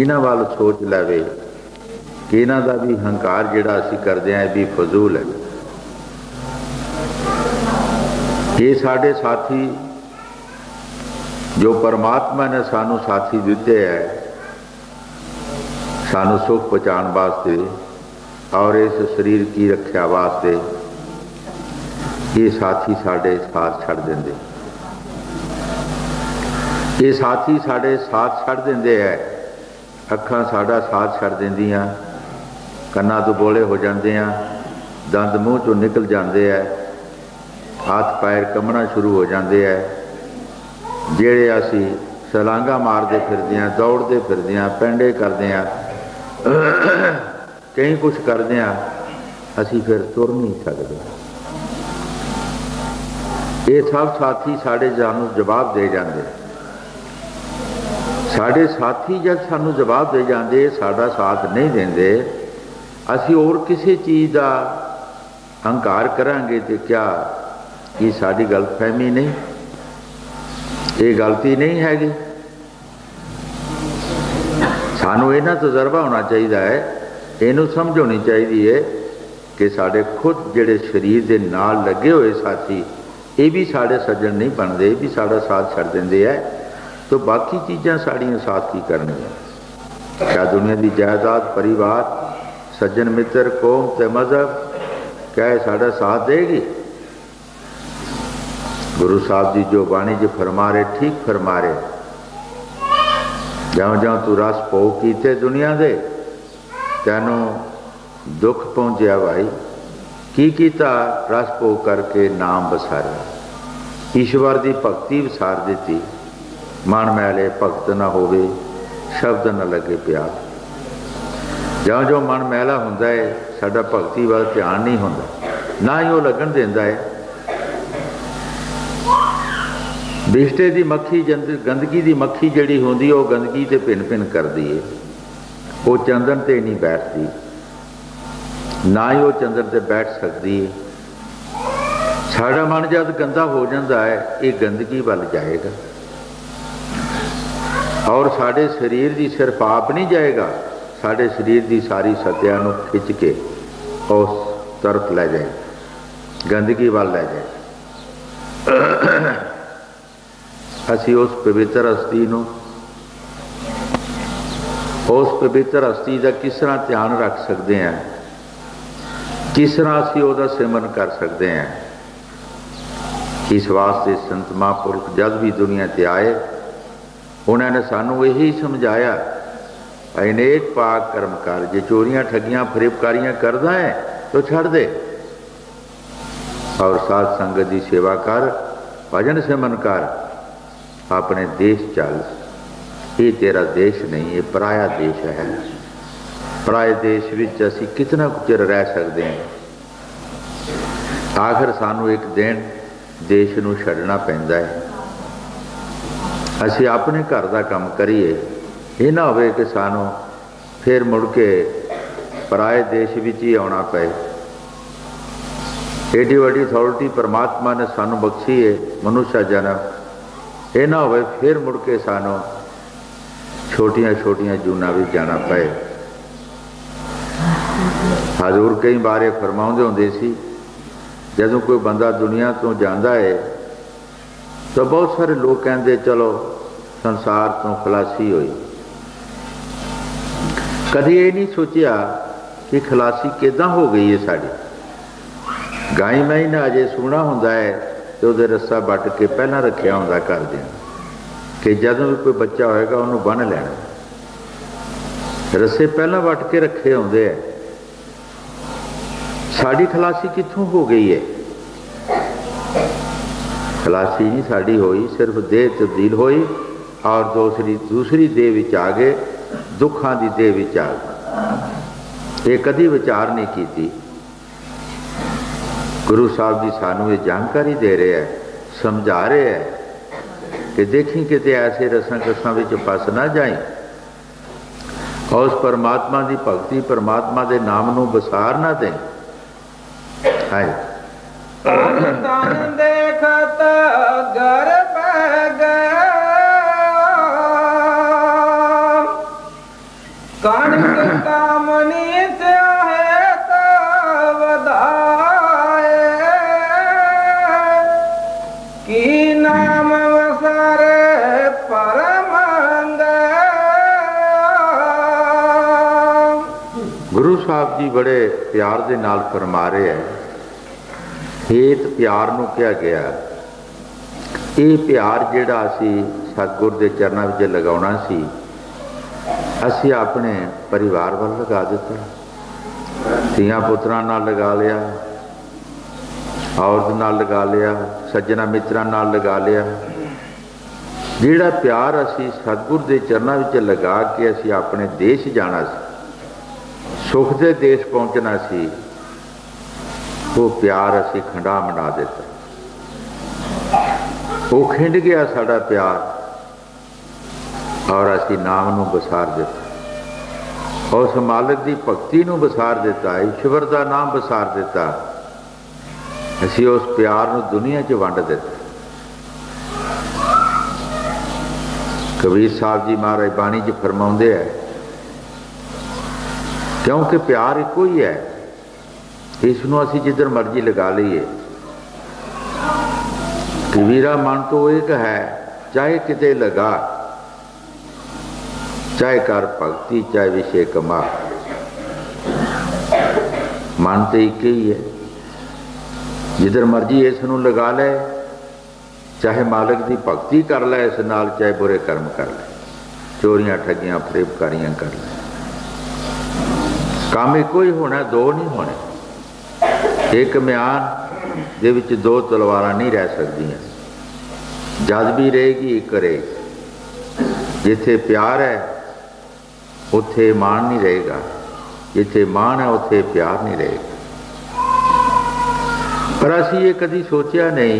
इन्हां वाल सोच लवे कि इन्हां दा भी हंकार जिहड़ा असीं करदे हां भी फजूल है। ये साडे साथी जो परमात्मा ने सानू साथी दिते है, सानू सुख पहुँचाने वास्ते और इस शरीर की रक्षा वास्ते, ये साथी साडे साथ छड़ देंदे। ये साथी साढ़े साथ छड़ देंदे है। अखां साड़ा साथ छड़ देंदियां, कन्नां तो बोले हो जाते हैं, दंद मूँह चों निकल जाते हैं, हाथ पैर कंबना शुरू हो जाते हैं। जेड़े असी छलांगा मारते फिरदे हैं, दौड़ते फिरदे हैं, पेंडे करते हैं, कई कुछ करते हैं, असी फिर तुर नहीं सकते। ये सब साथी साढ़े सानू जवाब दे जाते। साढ़े साथी जब सानू जवाब दे जाते, साड़ा साथ नहीं देंदे, असी और किसी चीज़ का अहंकार करांगे तो क्या ये साड़ी गलतफहमी नहीं, ये गलती नहीं हैगी। सानू इन्हां तजर्बा होना चाहिए है, इनू समझ होनी चाहिए है कि साढ़े खुद जिहड़े शरीर के नाल लगे हुए साथी, ये भी साढ़े सज्जन नहीं बनते, भी साड़ा साथ छड़ देंदे है। तो बाकी चीज़ां साड़ियां साथ की करनियां? क्या दुनिया की जायदाद, परिवार, सज्जन मित्र, कौम ते मजहब, क्या ये साड़ा साथ देगी? गुरु साहब जी जो बाणी च फरमा रहे, ठीक फरमा रहे, ज्यों ज्यों तू रस पो कीते दुनिया दे, तैनों दुख पहुँचया भाई। की कीता? रस पो करके नाम बसारिया, ईश्वर की भगती विसार दी। मन मैले भगत ना होवे, शब्द न लगे प्यार। ज्यों ज्यों मन मैला हुंदा है, साडा भगती वाल ध्यान नहीं हुंदा, ना ही वो लगन देंदा है। बिष्टे की मक्खी गंदगी की मक्खी जिहड़ी हुंदी, वो गंदगी ते भिन भिन करदी है, वो चंदन ते नहीं बैठती, ना ही वो चंदन ते बैठ सकती है। साडा मन जब गंदा हो जाता है, ये गंदगी वाल जाएगा और साढ़े शरीर की सिर्फ आप नहीं जाएगा, साढ़े शरीर की सारी सत्या नूं खिंच के उस तरफ ले जाए, गंदगी वाल ले जाए। असी उस पवित्र हस्ती नूं, उस पवित्र हस्ती का किस तरह ध्यान रख सकते हैं किस तरह असी ਉਹਦਾ सिमरन कर सकते हैं। इस वास्ते संत महापुरुष जब भी दुनिया ते आए उन्होंने सानू यही समझाया, अनेक पाक कर्म कर, जे चोरियां ठगियां फरेबकारियां करदा है तो छड़ दे और साध संगत की सेवा कर, भजन सिमरन कर, अपने देश चल। ये तेरा देश नहीं, ये पराया देश है। पराए देश विच असी कितना कुछ चिर रह सकते हैं। आखिर सानू एक दिन देश नूं छड्डना पैंदा है। असी अपने घर का काम करिए, ये ना होवे कि सानू फिर मुड़ के पराए देश विच ही आउणा पए। एडी वड्डी अथॉरिटी परमात्मा ने सानू बख्शी है, मनुष्य जन्म, ये ना होवे फिर मुड़ के सानू छोटियां छोटियां जूना भी जाना पे। हजूर कई बारे फरमाउंदे हुंदे सी, जदों कोई बंदा दुनिया तो जाता है तो बहुत सारे लोग कहते चलो संसार तो खलासी हुई। कभी ये नहीं सोचा कि खलासी किदां हो गई है साड़ी। गाय मैं ही ना अजे सूना होंदा है तो उहदे रस्सा बट के पहला रखिया होंदा कर देना कि जदों भी कोई बच्चा होएगा उन्होंने बन लेना। रस्से पहला वट के रखे होंदे है। साड़ी खलासी कित्थों हो गई है? खलासी नहीं साड़ी होई, सिर्फ देह तब्दील होई और दूसरी देह विच आ गए, दुखों की देह विच आ गए। ये कदी विचार नहीं की। गुरु साहब जी सानू ये जानकारी दे रहे हैं, समझा रहे हैं कि देखी किते ऐसे रसां कसां विच फस ना जाए और उस परमात्मा की भगती, परमात्मा के नाम नूं बसार ना दें। हाय तन देखत घर पै गया, कणक कामनी त्याहे तो वधाए, की नाम वसारे परम गया। गुरु साहब जी बड़े प्यार दे नाल फरमा रहे हैं, हेत प्यार नूं कहा गया। ये प्यार जिहड़ा असी सतगुर दे चरणों विच लगाउणा सी, असी अपने परिवार वाल लगा दिता, धीआं पुत्रां नाल लगा लिया, औरत नाल लगा लिया, सज्जना मित्रां नाल लगा लिया। जिहड़ा प्यार असी सतगुर दे चरणों विच लगा के असी अपने देश जाना सी, सुख दे देश पहुँचना सी, वो प्यार असी खंडा मना दिता। वो खिंड गया साडा प्यार और असी नाम नूं बसार दिता, और उस मालिक की भगती नूं बसार दिता, ईश्वर का नाम बसार दिता। असी उस प्यार नूं दुनिया च वंड दिता। कबीर साहब जी महाराज बाणी च फरमाउंदे है, क्योंकि प्यार एको ही है, इसनों असी जिधर मर्जी लगा लीए। कबीरा मन तो एक है, चाहे किते लगा, चाहे कर भगती, चाहे विषय कमा, मन तो एक ही है। जिधर मर्जी इसनों लगा ले, चाहे मालिक की भगती कर ले इस नाल, चाहे बुरे कर्म कर ले, चोरियां ठगियां फरेबकारियां कर ले। काम एको ही होना, दो नहीं होने। एक म्यान दे विच दो तलवारां नहीं रह सकदियां। जद भी रहेगी एक रहेगी। जिथे प्यार है उत्थे मान नहीं रहेगा, जिथे मान है उत्थे प्यार नहीं रहेगा। पर असी ये कदी सोचा नहीं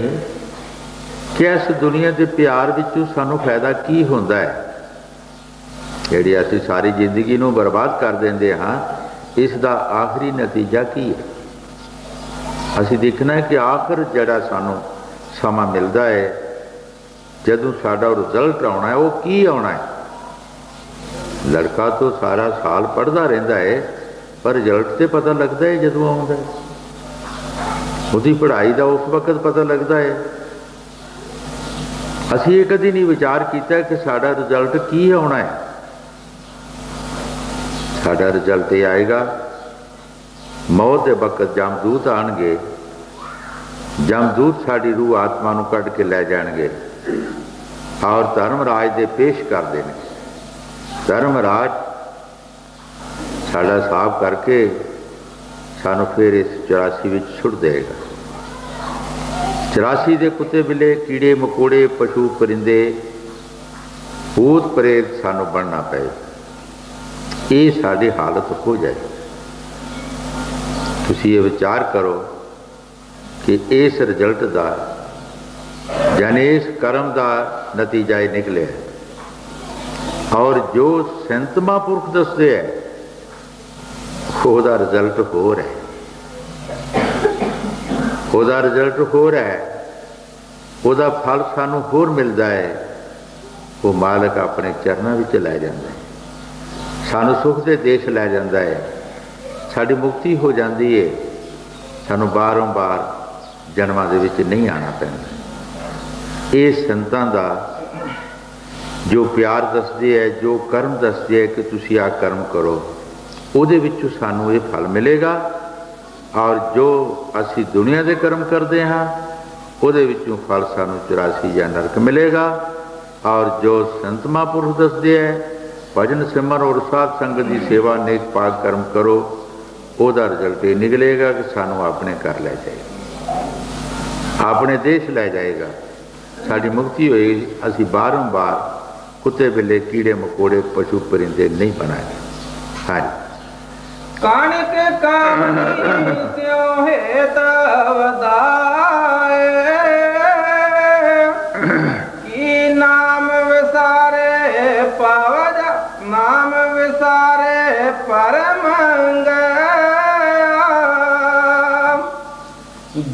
कि इस दुनिया के प्यार विचों सानू फायदा की होंदा है। जिहड़ी असी सारी जिंदगी नूं बर्बाद कर देंदे हां, इसका आखिरी नतीजा की है? असी देखना है कि आखिर जड़ा सानू समा मिलता है, जदों साडा रिजल्ट आना है, वो की आना है? लड़का तो सारा साल पढ़ता रहता है, पर रिजल्ट तो पता लगता है जदों आउंदा है। उसकी पढ़ाई का उस वक्त पता लगता है। असी ये कभी नहीं विचार किया कि साडा रिजल्ट की आना है। साडा रिजल्ट ये आएगा मौत के वक्त जमदूत आएंगे, जमदूत साड़ी रूह आत्मा नूं कढ़ के लै जाएंगे और धर्मराज दे पेश कर देंगे। धर्मराज साड़ा साफ करके सानू फिर इस 84 विच छुड़ देगा। 84 दे कुत्ते बिल्ले कीड़े मकोड़े पशु परिंदे भूत प्रेत सानू बनना पे, ये साड़ी हालत हो जाए। तुसी ये विचार करो कि इस रिजल्ट का यानी इस कर्म का नतीजा ही निकले, और जो संत महापुरख दसते है उसका रिजल्ट हो रहा है, उसका रिजल्ट हो रहा है, उसका फल सानू होर मिलता है। वो मालिक अपने चरणों में लै जाता है, सानू सुख के देश लै जाता है, साड़ी मुक्ति हो जाती है, सानू बारों बार जन्मां दे विच नहीं आना पैंदा। ये संतां दा जो प्यार दसदे है, जो कर्म दसदे है कि तुसी आ कर्म करो, उहदे विचों सानू ये फल मिलेगा। और जो असी दुनिया के कर्म करते हाँ उहदे विचों फल सानू 84 या नरक मिलेगा। और जो संत महापुरुष दसदे है भजन सिमर और साध संगत की सेवा नेक पाक कर्म करो, उसका रिजल्ट ये निकलेगा कि सानू अपने घर लै जाएगा, अपने देश लै जाएगा, साड़ी मुक्ति होएगी। असी बारों बार कुत्ते बिल्ले कीड़े मकोड़े पशु परिंदे नहीं बनाएंगे। हाँ जी। कानिक कामनी त्यों हेत वधाए, की नाम विसारे पावज नाम विसारे परम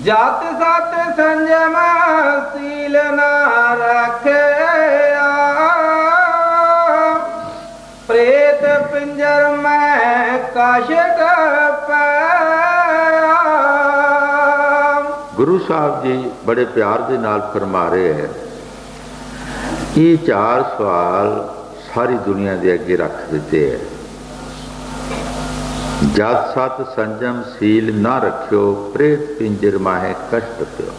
जात सत संयम सील न रखे, प्रेत पिंजर में काशिक पाया। गुरु साहब जी बड़े प्यार के नाल फरमा रहे हैं, ये 4 सवाल सारी दुनिया के अगे रख देते हैं। जात सत संजम सील ना रखियो, प्रेत पिंजर माहे कष्ट प्यो।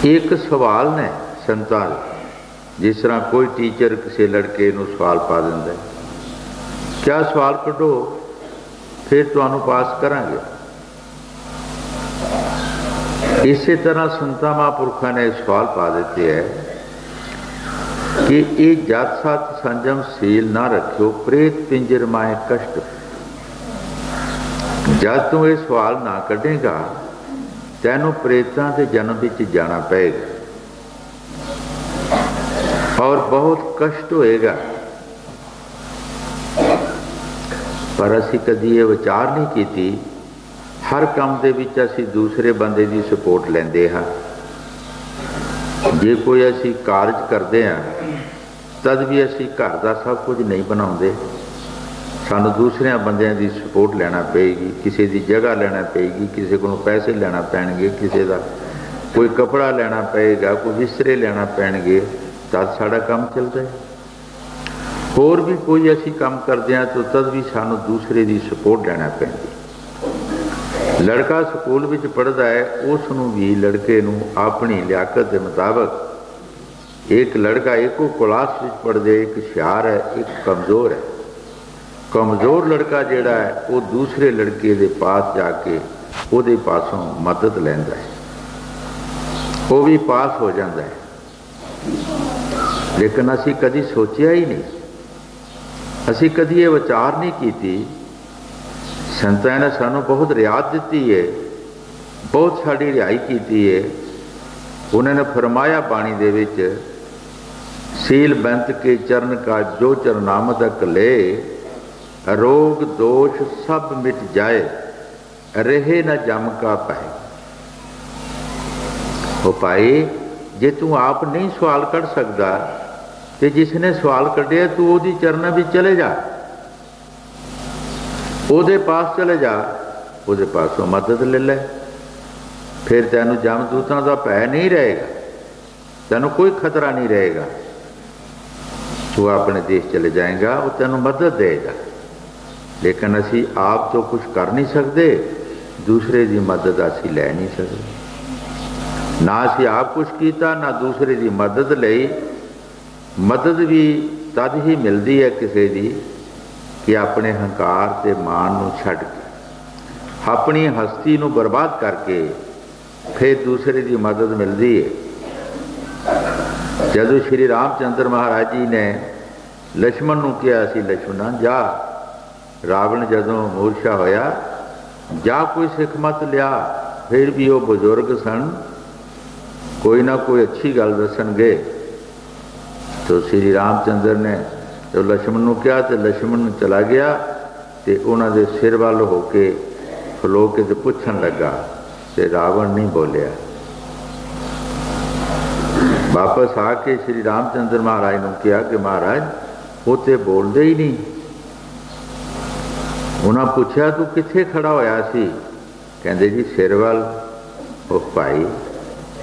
एक सवाल ने संतां, जिस तरह कोई टीचर किसी लड़के नूं सवाल पा दिंदा है, क्या सवाल कढो फिर तुहानूं पास करांगे। इसी तरह संतां महापुरखों ने सवाल पा देते हैं कि ये जात सत संजम सील ना रखियो, प्रेत पिंजर माहे कष्ट। जब तू ये सवाल ना कढ़ेगा तैनू प्रेतां के जन्म विच जाना पेगा और बहुत कष्ट होएगा। पर असी कदी ये विचार नहीं की, हर काम दे विच असी दूसरे बंदे की सपोर्ट लेंदे हाँ। जे कोई असी कारज करते हैं तद भी असी घर का सब कुछ नहीं बनाते, सानू दूसरे बंदियां की सपोर्ट लेना पेगी, किसी की जगह लेना पेगी, किसी को पैसे लेना पैणगे, किसी का कोई कपड़ा लेना पेगा, कोई विस्तरे लेना पैणगे, तद साड़ा काम चलता है। होर भी कोई असी काम करते हैं तो तद भी सानू दूसरे की सपोर्ट लेना पैंदी। लड़का स्कूल में पढ़ता है, उसनू भी लड़के नू अपनी लियाकत के मुताबिक, एक लड़का एको क्लास में पढ़ता है, एक हुशियार है, एक कमज़ोर है। कमज़ोर लड़का जिहड़ा है वो दूसरे लड़के के पास जाके उहदे पासों मदद लैंदा है, वो भी पास हो जाता है। लेकिन असी कदी सोचिया ही नहीं, असी कदी ये विचार नहीं की। संतां ने सानू बहुत रियायत दी है, बहुत साड़ी रिहाई की है। उन्होंने फरमाया बाणी दे विच, सील बंत के चरण का जो चरनामदक ले, रोग दोष सब मिट जाए, रहे न जम का पाए। ओ भाई, जे तू आप नहीं सवाल कढ़ सकता तो जिसने सवाल कढ़िया तू ओदी चरणों में चले जा, ओदे पास चले जा, ओदे पासों मदद ले ले, फिर तैनू जमदूतां दा भय नहीं रहेगा, तैनू कोई खतरा नहीं रहेगा। तू अपने देश चले जाएगा, वो तैनू मदद देगा। लेकिन असी आप तो कुछ कर नहीं सकते, दूसरे की मदद असी लै नहीं सकते। ना असी आप कुछ किया ना दूसरे की मदद लई। मदद भी तद ही मिलती है किसी की कि अपने हंकार ते मान नूं छड्ड के अपनी हस्ती नूं बर्बाद करके फिर दूसरे की मदद मिलती है। जदों श्री रामचंद्र महाराज जी ने लक्ष्मण नूं कहा सी, लक्ष्मणा जा, रावण जदों मूर्छा होया, जा कोई सिख मत लिया। फिर भी वो बजुर्ग सन, कोई ना कोई अच्छी गल दसणगे। तो श्री रामचंद्र ने जो लक्ष्मण नूं कहा तो लक्ष्मण चला गया तो उन्होंने सिर वाल होके खलो के तो पुछण लगा तो रावण नहीं बोलिया। वापस आके श्री रामचंद्र महाराज ने कहा कि महाराज वो तो बोलते ही नहीं। उन्हें पूछा तू कित्थे खड़ा होया सी? कहते जी सिर वाल। ओ भाई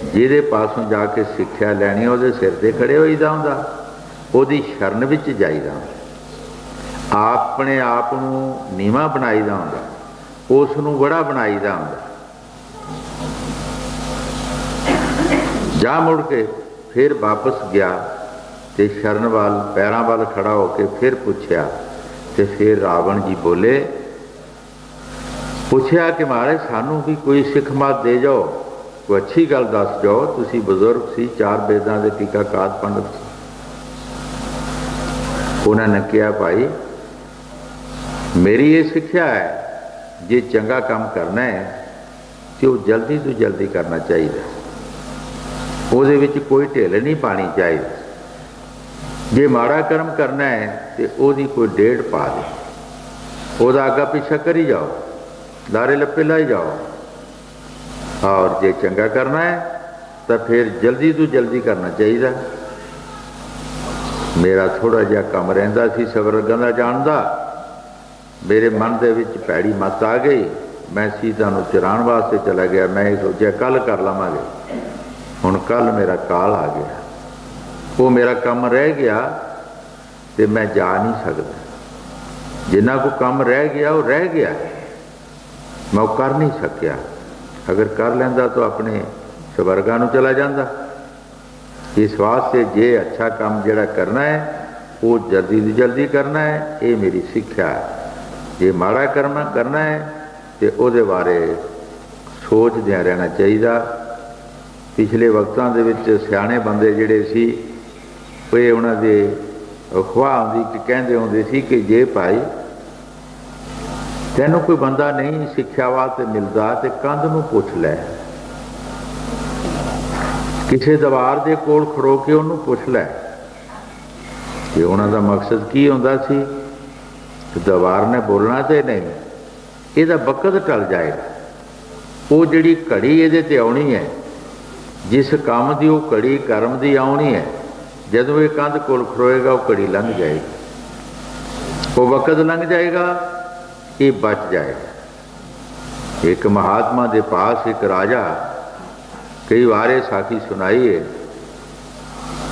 जिहदे पासों जाके सिक्ख्या लैनी उहदे सिर ते खड़े होईदा हुंदा, उहदी शरण विच जाईदा हुंदा, अपने आप नूं नीवां बनाईदा हुंदा, उस नूं बड़ा बनाईदा हुंदा। जा मुड़ के फिर वापस गया तो शरण वाल पैरों वाल खड़ा होके फिर पूछया तो फिर रावण जी बोले, पूछया कि महाराज सानू भी कोई सिख मत दे जाओ, कोई अच्छी गल दस जाओ, तुसी बजुर्ग सी, 4 वेदां दे टीकाकार पंडित। उन्होंने कहा भाई मेरी ये सिक्ख्या है, जे चंगा काम करना है तो जल्दी तो जल्दी करना चाहिए, ਉਹਦੇ ਵਿੱਚ कोई ढिल नहीं पानी चाहिए। जे माड़ा कर्म करना है तो ਉਹਦੀ कोई डेढ़ पा दे, ਉਹਦਾ आगा पीछा करी जाओ, लारे लप्पे लाई जाओ। और जे चंगा करना है तो फिर जल्दी तो जल्दी करना चाहिए। मेरा थोड़ा जिहा कम रहिंदा सी स्वर्गां दा जाण दा, मेरे मन दे विच भैड़ी मत आ गई, मैं सीता नूं चराण वास्ते चला गया। मैं सोचा कल कर लवांगे, हुण कल मेरा काल आ गया, वो मेरा काम रह गया तो मैं जा नहीं सकता। जिन्ना को काम रह गया वो रह गया, मैं वो कर नहीं सकिया। अगर कर लैंदा तो अपने स्वर्गां नूं चला जांदा। इस वास्ते जे अच्छा काम जिहड़ा करना है वो जल्दी तो जल्दी करना है, ये मेरी सिक्ख्या है। जे माड़ा कर्म करना है तो उहदे बारे सोचदे रहना चाहिए। पिछले वक्तां दे विच सियाणे बंदे जिहड़े सी वो उन्हां दे अफवाह आउंदी कि कहंदे हुंदे सी कि जे भाई तैनूं कोई बंदा नहीं सिक्ख्या वास्ते मिलदा तो कंध नूं पुछ लै, किसी दीवार दे कोल खड़ो के उन्होंने पुछ लै कि उन्हों का मकसद की हुंदा सी। दीवार ने बोलना तो नहीं, यदा वक़्त टल जाएगा। वो जिहड़ी घड़ी इहदे ते आउणी है, जिस काम की वो घड़ी कर्म की आउणी है, जदों ये कंध कोल खड़ोएगा वो घड़ी लंघ जाएगी, वो वक़्त लंघ जाएगा, ये बच जाएगा। एक महात्मा के पास एक राजा, कई बार साखी सुनाई है,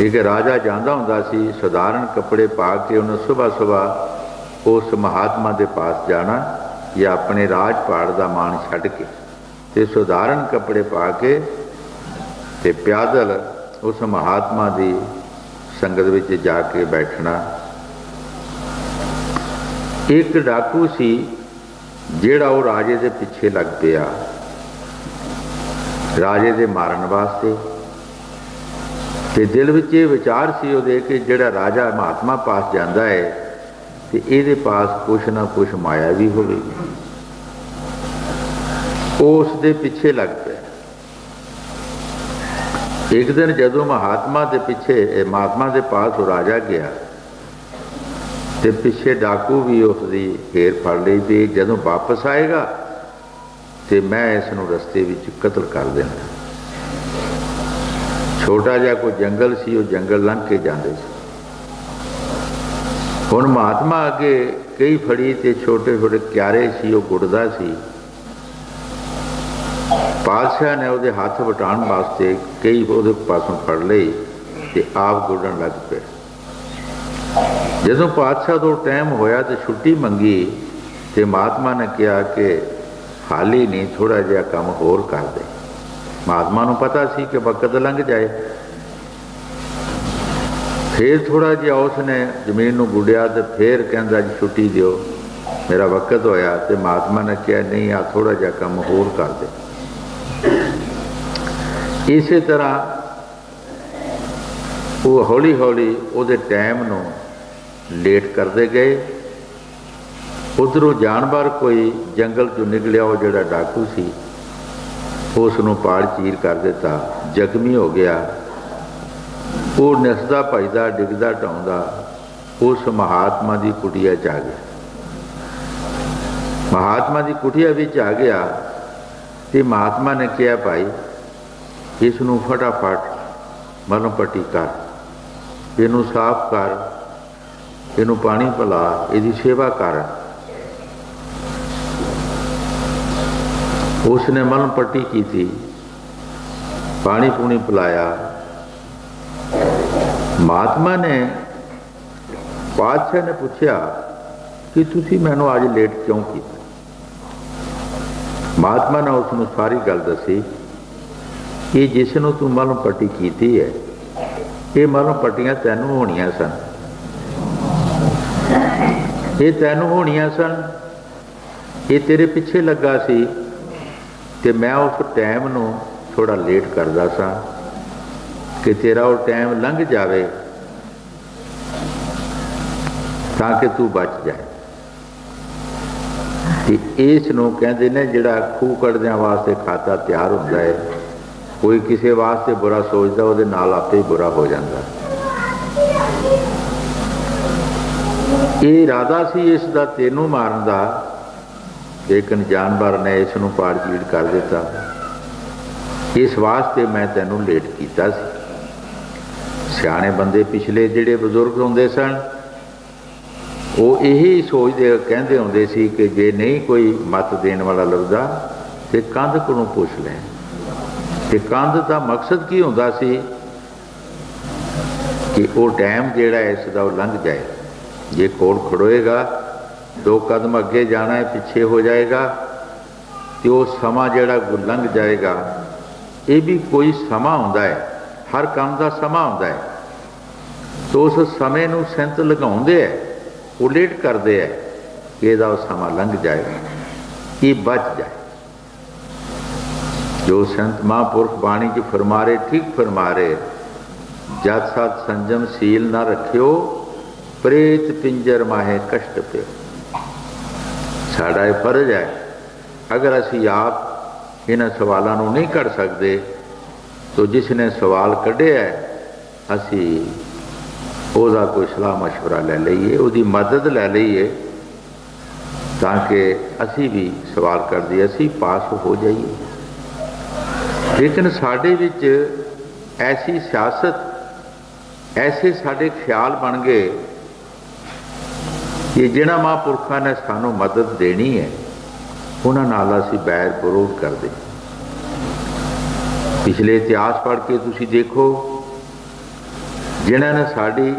एक राजा जाता हुंदा सी साधारण कपड़े पा के, उन्हें सुबह सुबह उस महात्मा के पास जाना या अपने राजपाट का मान छड्ड के ते साधारण कपड़े पा के ते पैदल उस महात्मा की संगत विच जाके बैठना। एक डाकू सी जिहड़ा वो राजे के पिछे लग पिया, राजे दे मारन वास्ते। ते दिल विच ये विचार सी उहदे कि जिहड़ा राजा महात्मा पास जांदा है ते इहदे पास कुछ ना कुछ माया भी होवेगी। उस दे पिछे लग पिया। एक दिन जदों महात्मा के पिछे महात्मा के पास वो राजा गया तो पिछे डाकू भी उसकी घेर फड़ ली थी, जदों वापस आएगा तो मैं इसनूं रस्ते विच कतल कर देना। छोटा जिहा कोई जंगल सी, वो जंगल लंघ के जाते सी। हुण महात्मा अगे कई फड़ी ते छोटे छोटे क्यारे सी, वो गुड़दा सी। पातशाह ने उहदे हाथ वटाण वास्ते कई उहदे पासों फड़ लई ते आप गुड़न लग पे। जदों पातशाह तो टाइम होया तो छुट्टी मंगी ਤੇ ਮਹਾਤਮਾ ਨੇ ਕਿਹਾ ਕਿ ਹਾਲੀ ਨਹੀਂ, ਥੋੜਾ ਜਿਹਾ ਕੰਮ ਹੋਰ ਕਰ ਦੇ। ਮਹਾਤਮਾ ਨੂੰ ਪਤਾ ਸੀ ਕਿ ਵਕਤ ਲੰਘ ਜਾਏ। फिर थोड़ा जिहा उसने जमीन नूं गुड़िया तो फिर कहंदा जी छुट्टी दिओ, मेरा वक्त होया। तो महात्मा ने कहा नहीं, आ थोड़ा जिहा काम होर कर दे। इस तरह वो हौली हौली उहदे टाइम नूं लेट करते गए। उधरों जानवर कोई जंगल चों निकलिया, वो जिहड़ा डाकू सी उसनूं पाड़ चीर कर दिता, जख्मी हो गया। वो नसदा भजदा डिगदा ढाउंदा उस महात्मा की कुटिया च आ गया। महात्मा की कुटिया विच आ गया तो महात्मा ने कहा भाई इसनूं फटाफट मलम पट्टी कर, इनू साफ कर, इनू पानी पिला, इसकी सेवा कर। उसने मलम पट्टी की थी, पानी पूनी पिलाया। महात्मा ने बादशाह ने पूछा कि तुसी मैनू अज लेट क्यों किया। महात्मा ने उसनूं सारी गल दसी कि जिसनों तू मलम पट्टी की है, ये मलम पट्टियां तैनूं होणियां सन, ये तैनूं होणियां सन, ये तेरे पिछे लगा सी ते मैं उस टाइम नूं थोड़ा लेट करदा सा कि तेरा वो टाइम लंघ जाए ताकि तू बच जाए। इस नूं कहंदे ने जिहड़ा खूह कढ़दियां वास्ते खाता तैयार हुंदा है, कोई किसी वास्ते बुरा सोचदा उहदे नाल आपे ही बुरा हो जाता। ये इरादा सी इसदा तेनू मारन दा, लेकिन जानवर ने इस नूं पाड़ चीड़ कर दिता। इस वास्ते मैं तैनू लेट कीता सी। सियाणे बंदे पिछले जिहड़े बजुर्ग होंदे सन वो यही सोचते कहते होंदे सी कि जे नहीं कोई मत देने वाला लगदा तो कंध कोलों पुछ लें। तो कंध का मकसद की होंदा सी कि वो टाइम जिहड़ा इसदा वो लंघ जाए। जे कोल खड़ोएगा 2 कदम अगे जाना है, पिछे हो जाएगा तो वो समा जिहड़ा लंघ जाएगा। ये भी कोई समा हुंदा है, हर काम का समा हुंदा है। तो उस समय नूं सेंत लगाउंदे है, वो लेट करते हैं कि इहदा समा लंघ जाएगा, ये बच जाए। जो संत महापुरख बाणी च फरमा रहे, ठीक फरमा रहे, जत सत संजम सील ना रखियो, प्रेत पिंजर माहे कष्ट पे। साडा ये फर्ज है, अगर असी आप इन्हां सवालों नूं नहीं कर सकते तो जिसने सवाल कढ़े है असी ਉਹਦਾ कोई सलाह मशवरा ले लईए, ਉਹਦੀ मदद ले लईए ताकि असी भी सवाल कर दिए असी पास हो जाइए। लेकिन साडे विच ऐसी सियासत, ऐसे साडे ख्याल बन गए कि जिन्हां महापुरखां ने सानू मदद देनी है उन्हां नाल असी बैर विरोध करदे। पिछले इतिहास पढ़ के तुसी देखो, जिन्होंने साड़ी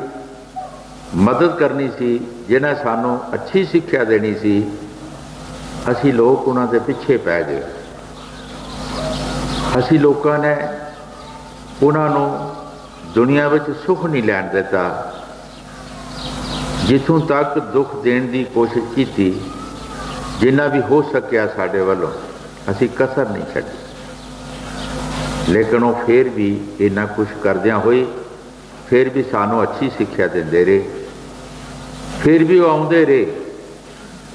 मदद करनी सी, जिन्हें सानू अच्छी शिक्षा देनी सी, असी लोग उन्होंने पिछे पै गए। असी लोगों ने उन्होंने दुनिया में सुख नहीं लैन दिता। जिथों तक दुख देने की कोशिश की, जिन्ना भी हो सकिया साडे वालों असी कसर नहीं छड्डी। लेकिन वो फिर भी इन्ना कुछ करदियां होई फिर भी सानू अच्छी शिक्षा देंदे रहे, फिर भी वो आउंदे रहे,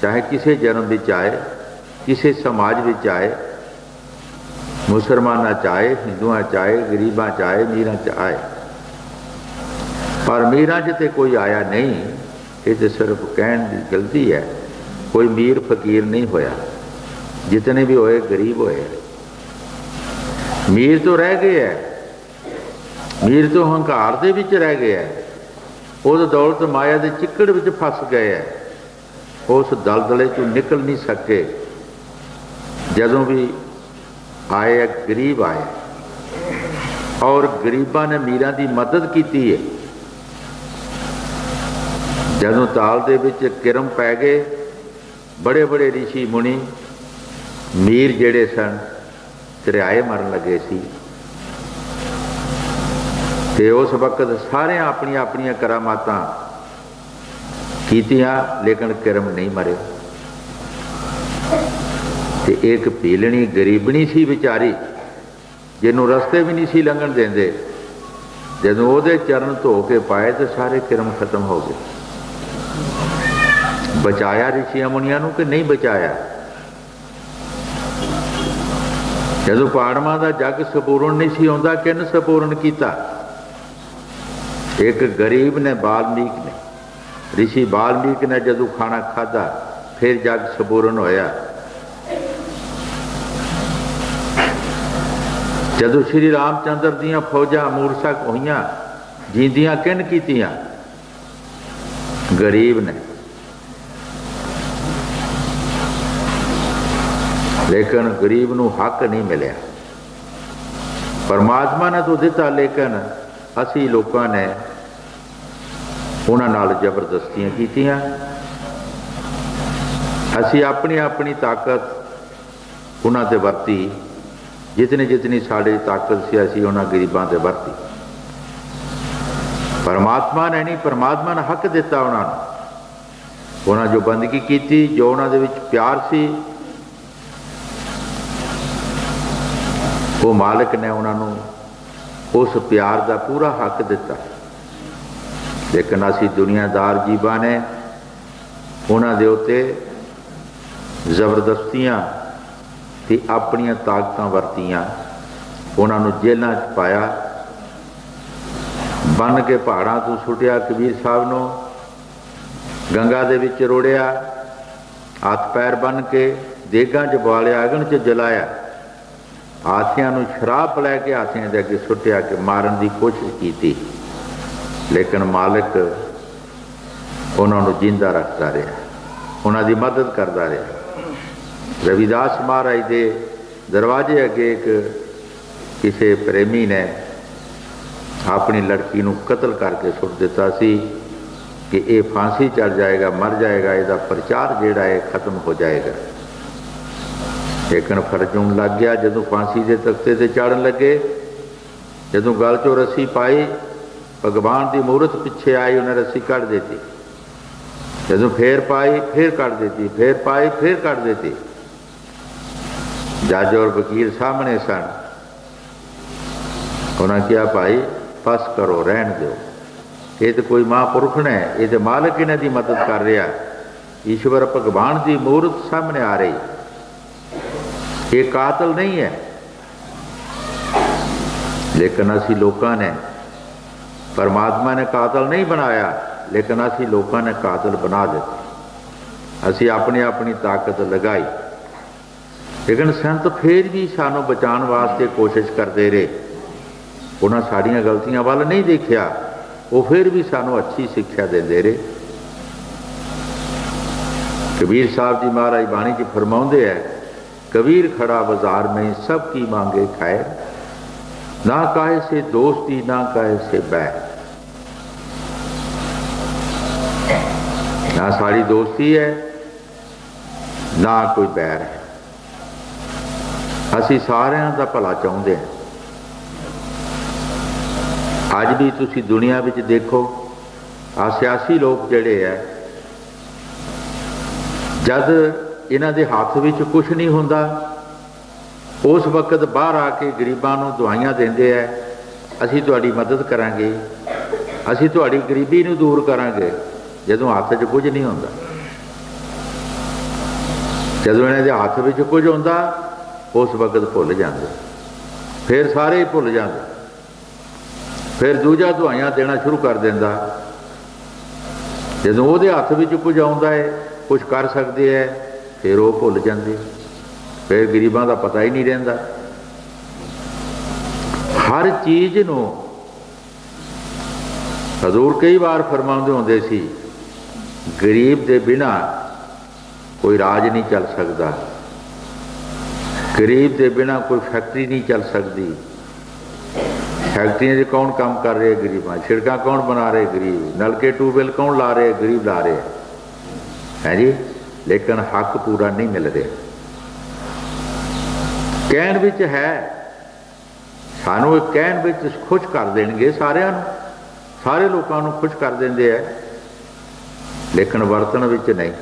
चाहे किसी जन्म विच आए, किसी समाज विच आए, मुसलमाना चाहे, हिंदुआ चाहे, गरीबा चाहे, मीरा चाहे। पर मीरा च तो कोई आया नहीं, ये तो सिर्फ कहने की गलती है। कोई मीर फकीर नहीं होया, जितने भी होए गरीब होए। मीर तो रह गए है, मीर तो हंकार दे विच रह गया है, उस दौलत माया के चिक्कड़ विच फस गए है, उस दलदले चों निकल नहीं सके। जदों भी आए गरीब आए और गरीबा ने मीरां की मदद की है। जदों ताल दे विच किरम पै गए बड़े बड़े ऋषि मुनि मीर जेड़े सन दरियाए मरन लगे सी ते उस वक्त सारे अपनी अपनी करामातां कीतियां लेकिन किरम नहीं मरे। ते एक पीलनी गरीबनी सी बेचारी जिन्हों रस्ते भी नहीं सी लंघन देंदे, जदों उहदे चरण धो के पाए तो सारे किरम खत्म हो गए। बचाया ऋषिया मुनिया नूं कि नहीं बचाया? जदों पाड़वां दा जग संपूर्ण नहीं सी आउंदा, किन संपूर्ण कीता? एक गरीब ने, वाल्मीकि ने, ऋषि वाल्मीकि ने जदों खाना खाधा फिर जग संपूर्ण होया। जदों श्री रामचंद्र दियां फौजां मूर्छक होईयां, जींदियां किन कीतियां? गरीब ने। लेकिन गरीब नूं हक नहीं मिलिया। परमात्मा ने तो दिता, लेकिन असी लोगों ने उन्हां नाल जबरदस्तियां कीतियां। असी अपनी अपनी ताकत उन्हां ते वरती, जितनी जितनी साड़ी ताकत सी असी उन्हां गरीबां ते वरती। परमात्मा ने नहीं, परमात्मा ने हक दिता उन्होंने। उन्होंने जो बंदगी की, जो उन्होंने विच प्यार सी, वो मालिक ने उन्होंने उस प्यार का पूरा हक दिता। लेकिन असी दुनियादार जीवां ने उन्होंने दे उत्ते जबरदस्तियां ते अपनियां ताकतां वरतियां, उन्होंने जेलों च पाया, बन के पहाड़ों तो सुटिया कबीर साहब नूं, गंगा दे विच रोड़िया, हथ पैर बन के देगां च बालिया, अगन च जलाया, हाथियों नूं शराब पिला के हाथियों के अगे सुटिया के मारन की कोशिश की। लेकिन मालिक उन्होंने जिंदा रखता रहा, उन्होंने मदद करता रहा। रविदास महाराज के दरवाजे अगे एक किसी प्रेमी ने अपनी लड़की नूं कतल करके सुट दिता सी कि ये फांसी चढ़ जाएगा, मर जाएगा, इसका प्रचार जिहड़ा है खत्म हो जाएगा। लेकिन फर्ज होण लग गया। जदों फांसी के तख्ते ते चढ़न लगे, जदों गल चों रस्सी पाई, भगवान की मूर्त पिछे आई, उन्हें रस्सी कट दी। जदों फिर पाई, फिर कट दी, फिर पाई, फिर कट दी। जज और वकील सामने सन। उन्हें कहा, भाई बस करो, रहन दो, ये तो कोई महापुरुष ने, ये तो मालिक इन्हां दी मदद कर रहा। ईश्वर भगवान की मूर्त सामने आ रही, ये कातल नहीं है। लेकिन असी लोगों ने, परमात्मा ने कातल नहीं बनाया, लेकिन असी लोगों ने कातल बना दिता। असी अपनी अपनी ताकत लगाई, लेकिन संत फिर भी सानू बचाने वास्ते कोशिश करते रहे। उन्हें साड़ियाँ गलतियां वाल नहीं देखा, वो फिर भी सानू अच्छी शिक्षा देते रहे। कबीर साहब जी महाराज बाणी च फरमाउंदे है, कबीर खड़ा बाजार में सबकी मांगे खैर, ना काहे से दोस्ती ना काहे से बैर। ना साड़ी दोस्ती है, ना कोई बैर है। असी सारिਆਂ ਦਾ भला चाहते हैं। अज भी तुसी दुनिया विच देखो, आ सियासी लोग जिहड़े है, जद इन्हां दे हाथ विच कुछ नहीं हुंदा, उस वक्त बाहर आके गरीबां नूं दवाइयां देंदे है, असीं तुहाडी मदद करांगे, असीं तुहाडी गरीबी नूं दूर करांगे। जदों हाथ च कुछ नहीं हुंदा, जदों इन्हां दे हाथ विच कुछ हुंदा, उस वक्त भुल जाते, फिर सारे ही भुल जाते। फिर दूजा दवाइयां देना शुरू कर देंदा। जदों उहदे हथ विच कुछ आउंदा है, कुछ कर सकते हैं, फिर वो भुल जाते, फिर गरीबां दा पता ही नहीं रहिंदा। हर चीज़ नूं हजूर कई बार फरमाउंदे हुंदे सी, गरीब दे बिना कोई राज नहीं चल सकता, गरीब के बिना कोई फैक्ट्री नहीं चल सकती। फैक्ट्रियां कौन काम कर रहे? गरीब। सड़क कौन बना रहे? गरीब। नलके ट्यूबवैल कौन ला रहे? गरीब ला रहे हैं जी। लेकिन हक पूरा नहीं मिल रहा। कहण विच है, सानू कहण विच खुश कर देणगे सारिਆਂ ਨੂੰ, सारे लोगों को खुश कर देंगे है, लेकिन वरतन विच नहीं।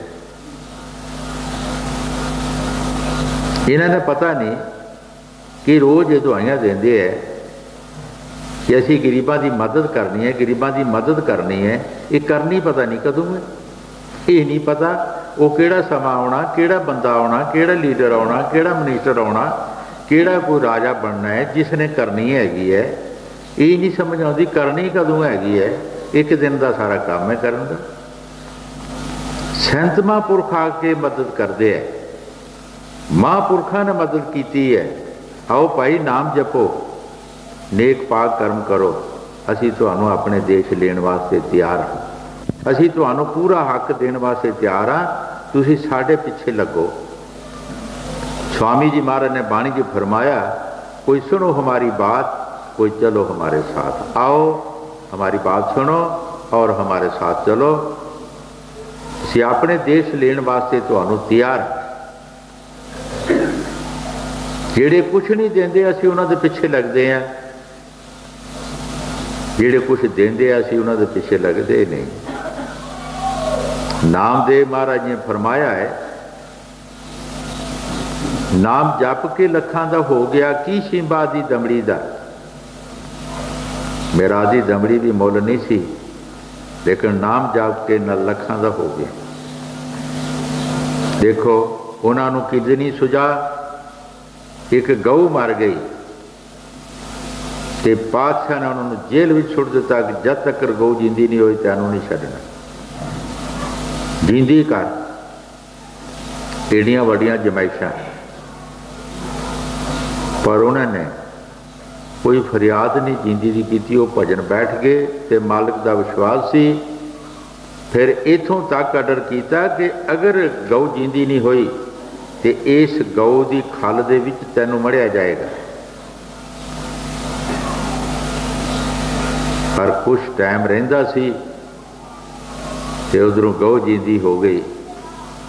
इन्होंने पता नहीं कि रोज़ ये दुआइयां देंगे है कि असी गरीबां की मदद करनी है, गरीबां की मदद करनी है। ये करनी पता नहीं कदों है, ये नहीं पता वो किहड़ा समा आना, किहड़ा बंदा आना, किहड़ा लीडर आना, किहड़ा मिनिस्टर आना, किहड़ा कोई राजा बनना है जिसने करनी हैगी है। ये नहीं समझ आती करनी कदों हैगी है। एक दिन का सारा काम है करन दा। संत महापुरख आके मदद करते हैं, महापुरखों ने मदद की है। आओ भाई नाम जपो, नेक पाक कर्म करो, असी तुहानू अपने देश लेने वास्ते तैयार हाँ, असी तुहानू पूरा हक देने वास्ते तैयार हाँ, तुसी साडे पिछे लगो। स्वामी जी महाराज ने बाणी जी फरमाया, कोई सुनो हमारी बात, कोई चलो हमारे साथ। आओ हमारी बात सुनो और हमारे साथ चलो, असी अपने देश लेने वास्ते तुहानू तैयार। जेड़े कुछ नहीं देंदे असी उन्हां दे पिछे लगदे हैं, जेड़े कुछ देंदे असी उन्हां दे पिछे लगदे नहीं। नामदेव महाराज ने फरमाया है, नाम जप के लखां दा हो गया की शिंबा दी दमड़ी दा। मेरा दी दमड़ी भी मुल नहीं सी, लेकिन नाम जप के न लखां दा हो गया। देखो उन्होंने कितनी सुझा, एक गऊ मर गई तो पातशाह ने उन्होंने जेल में छुड़ दिता कि जब तक गऊ जींदी नहीं हुई तैनू नहीं छड्डना, जींदी कर। एडियां वड्डियां जमाइशां, पर उन्होंने कोई फरियाद नहीं जींदी की की। वो भजन बैठ गए तो मालिक का विश्वास सी। फिर इथों तक आर्डर किया कि अगर गऊ जींदी नहीं हुई तो इस गऊ की खल दे विच तैनू मढ़िया जाएगा। पर कुछ टाइम रहिंदा सी ते उधरों गऊ जींदी हो गई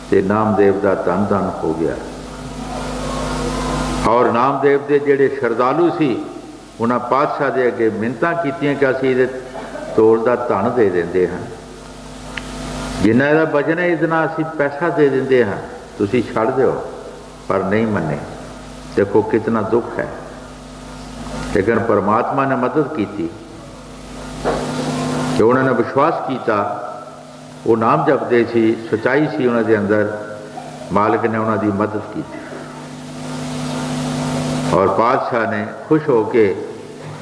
ते नामदेव का धन धन हो गया। और नामदेव के जेड़े श्रद्धालु सी उन्हें पातशाह दे अगे मिन्नतां कीतियां कि असीं इहदे तोल दा धन दे देंदे हां, जिन्ना इहदा वजन है इतना असीं पैसा दे देंदे हां, तुसीं छड्ड दिओ। पर नहीं मन्ने। देखो कितना दुख है, लेकिन परमात्मा ने मदद की कि उन्होंने विश्वास किया। वो नाम जपते सी, सच्चाई सी उन्होंने अंदर, मालिक ने उन्होंने मदद की और पातशाह ने खुश होके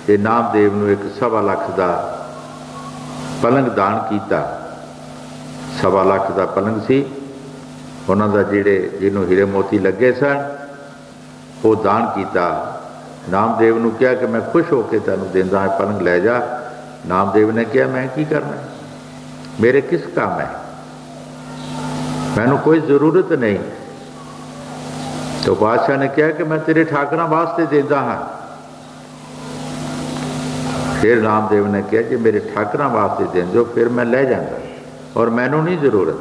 ते नामदेव नूं 1.25 लाख का पलंग दान किया। 1.25 लाख का पलंग सी उन्होंने जेड़े जिन्हों हीरे मोती लगे सन, वो दान किया। नामदेव नूं कहा कि मैं खुश होकर तैनूं देंदा हां, पलंग लै जा। नामदेव ने कहा मैं की करना, मेरे किस काम है, मैनू कोई जरूरत नहीं। तो बादशाह ने कहा कि मैं तेरे ठाकरां वास्ते देंदा हां। फिर नामदेव ने कहा कि मेरे ठाकरां वास्ते देंदे हो, फिर मैं लै जांगा और मैनू नहीं जरूरत।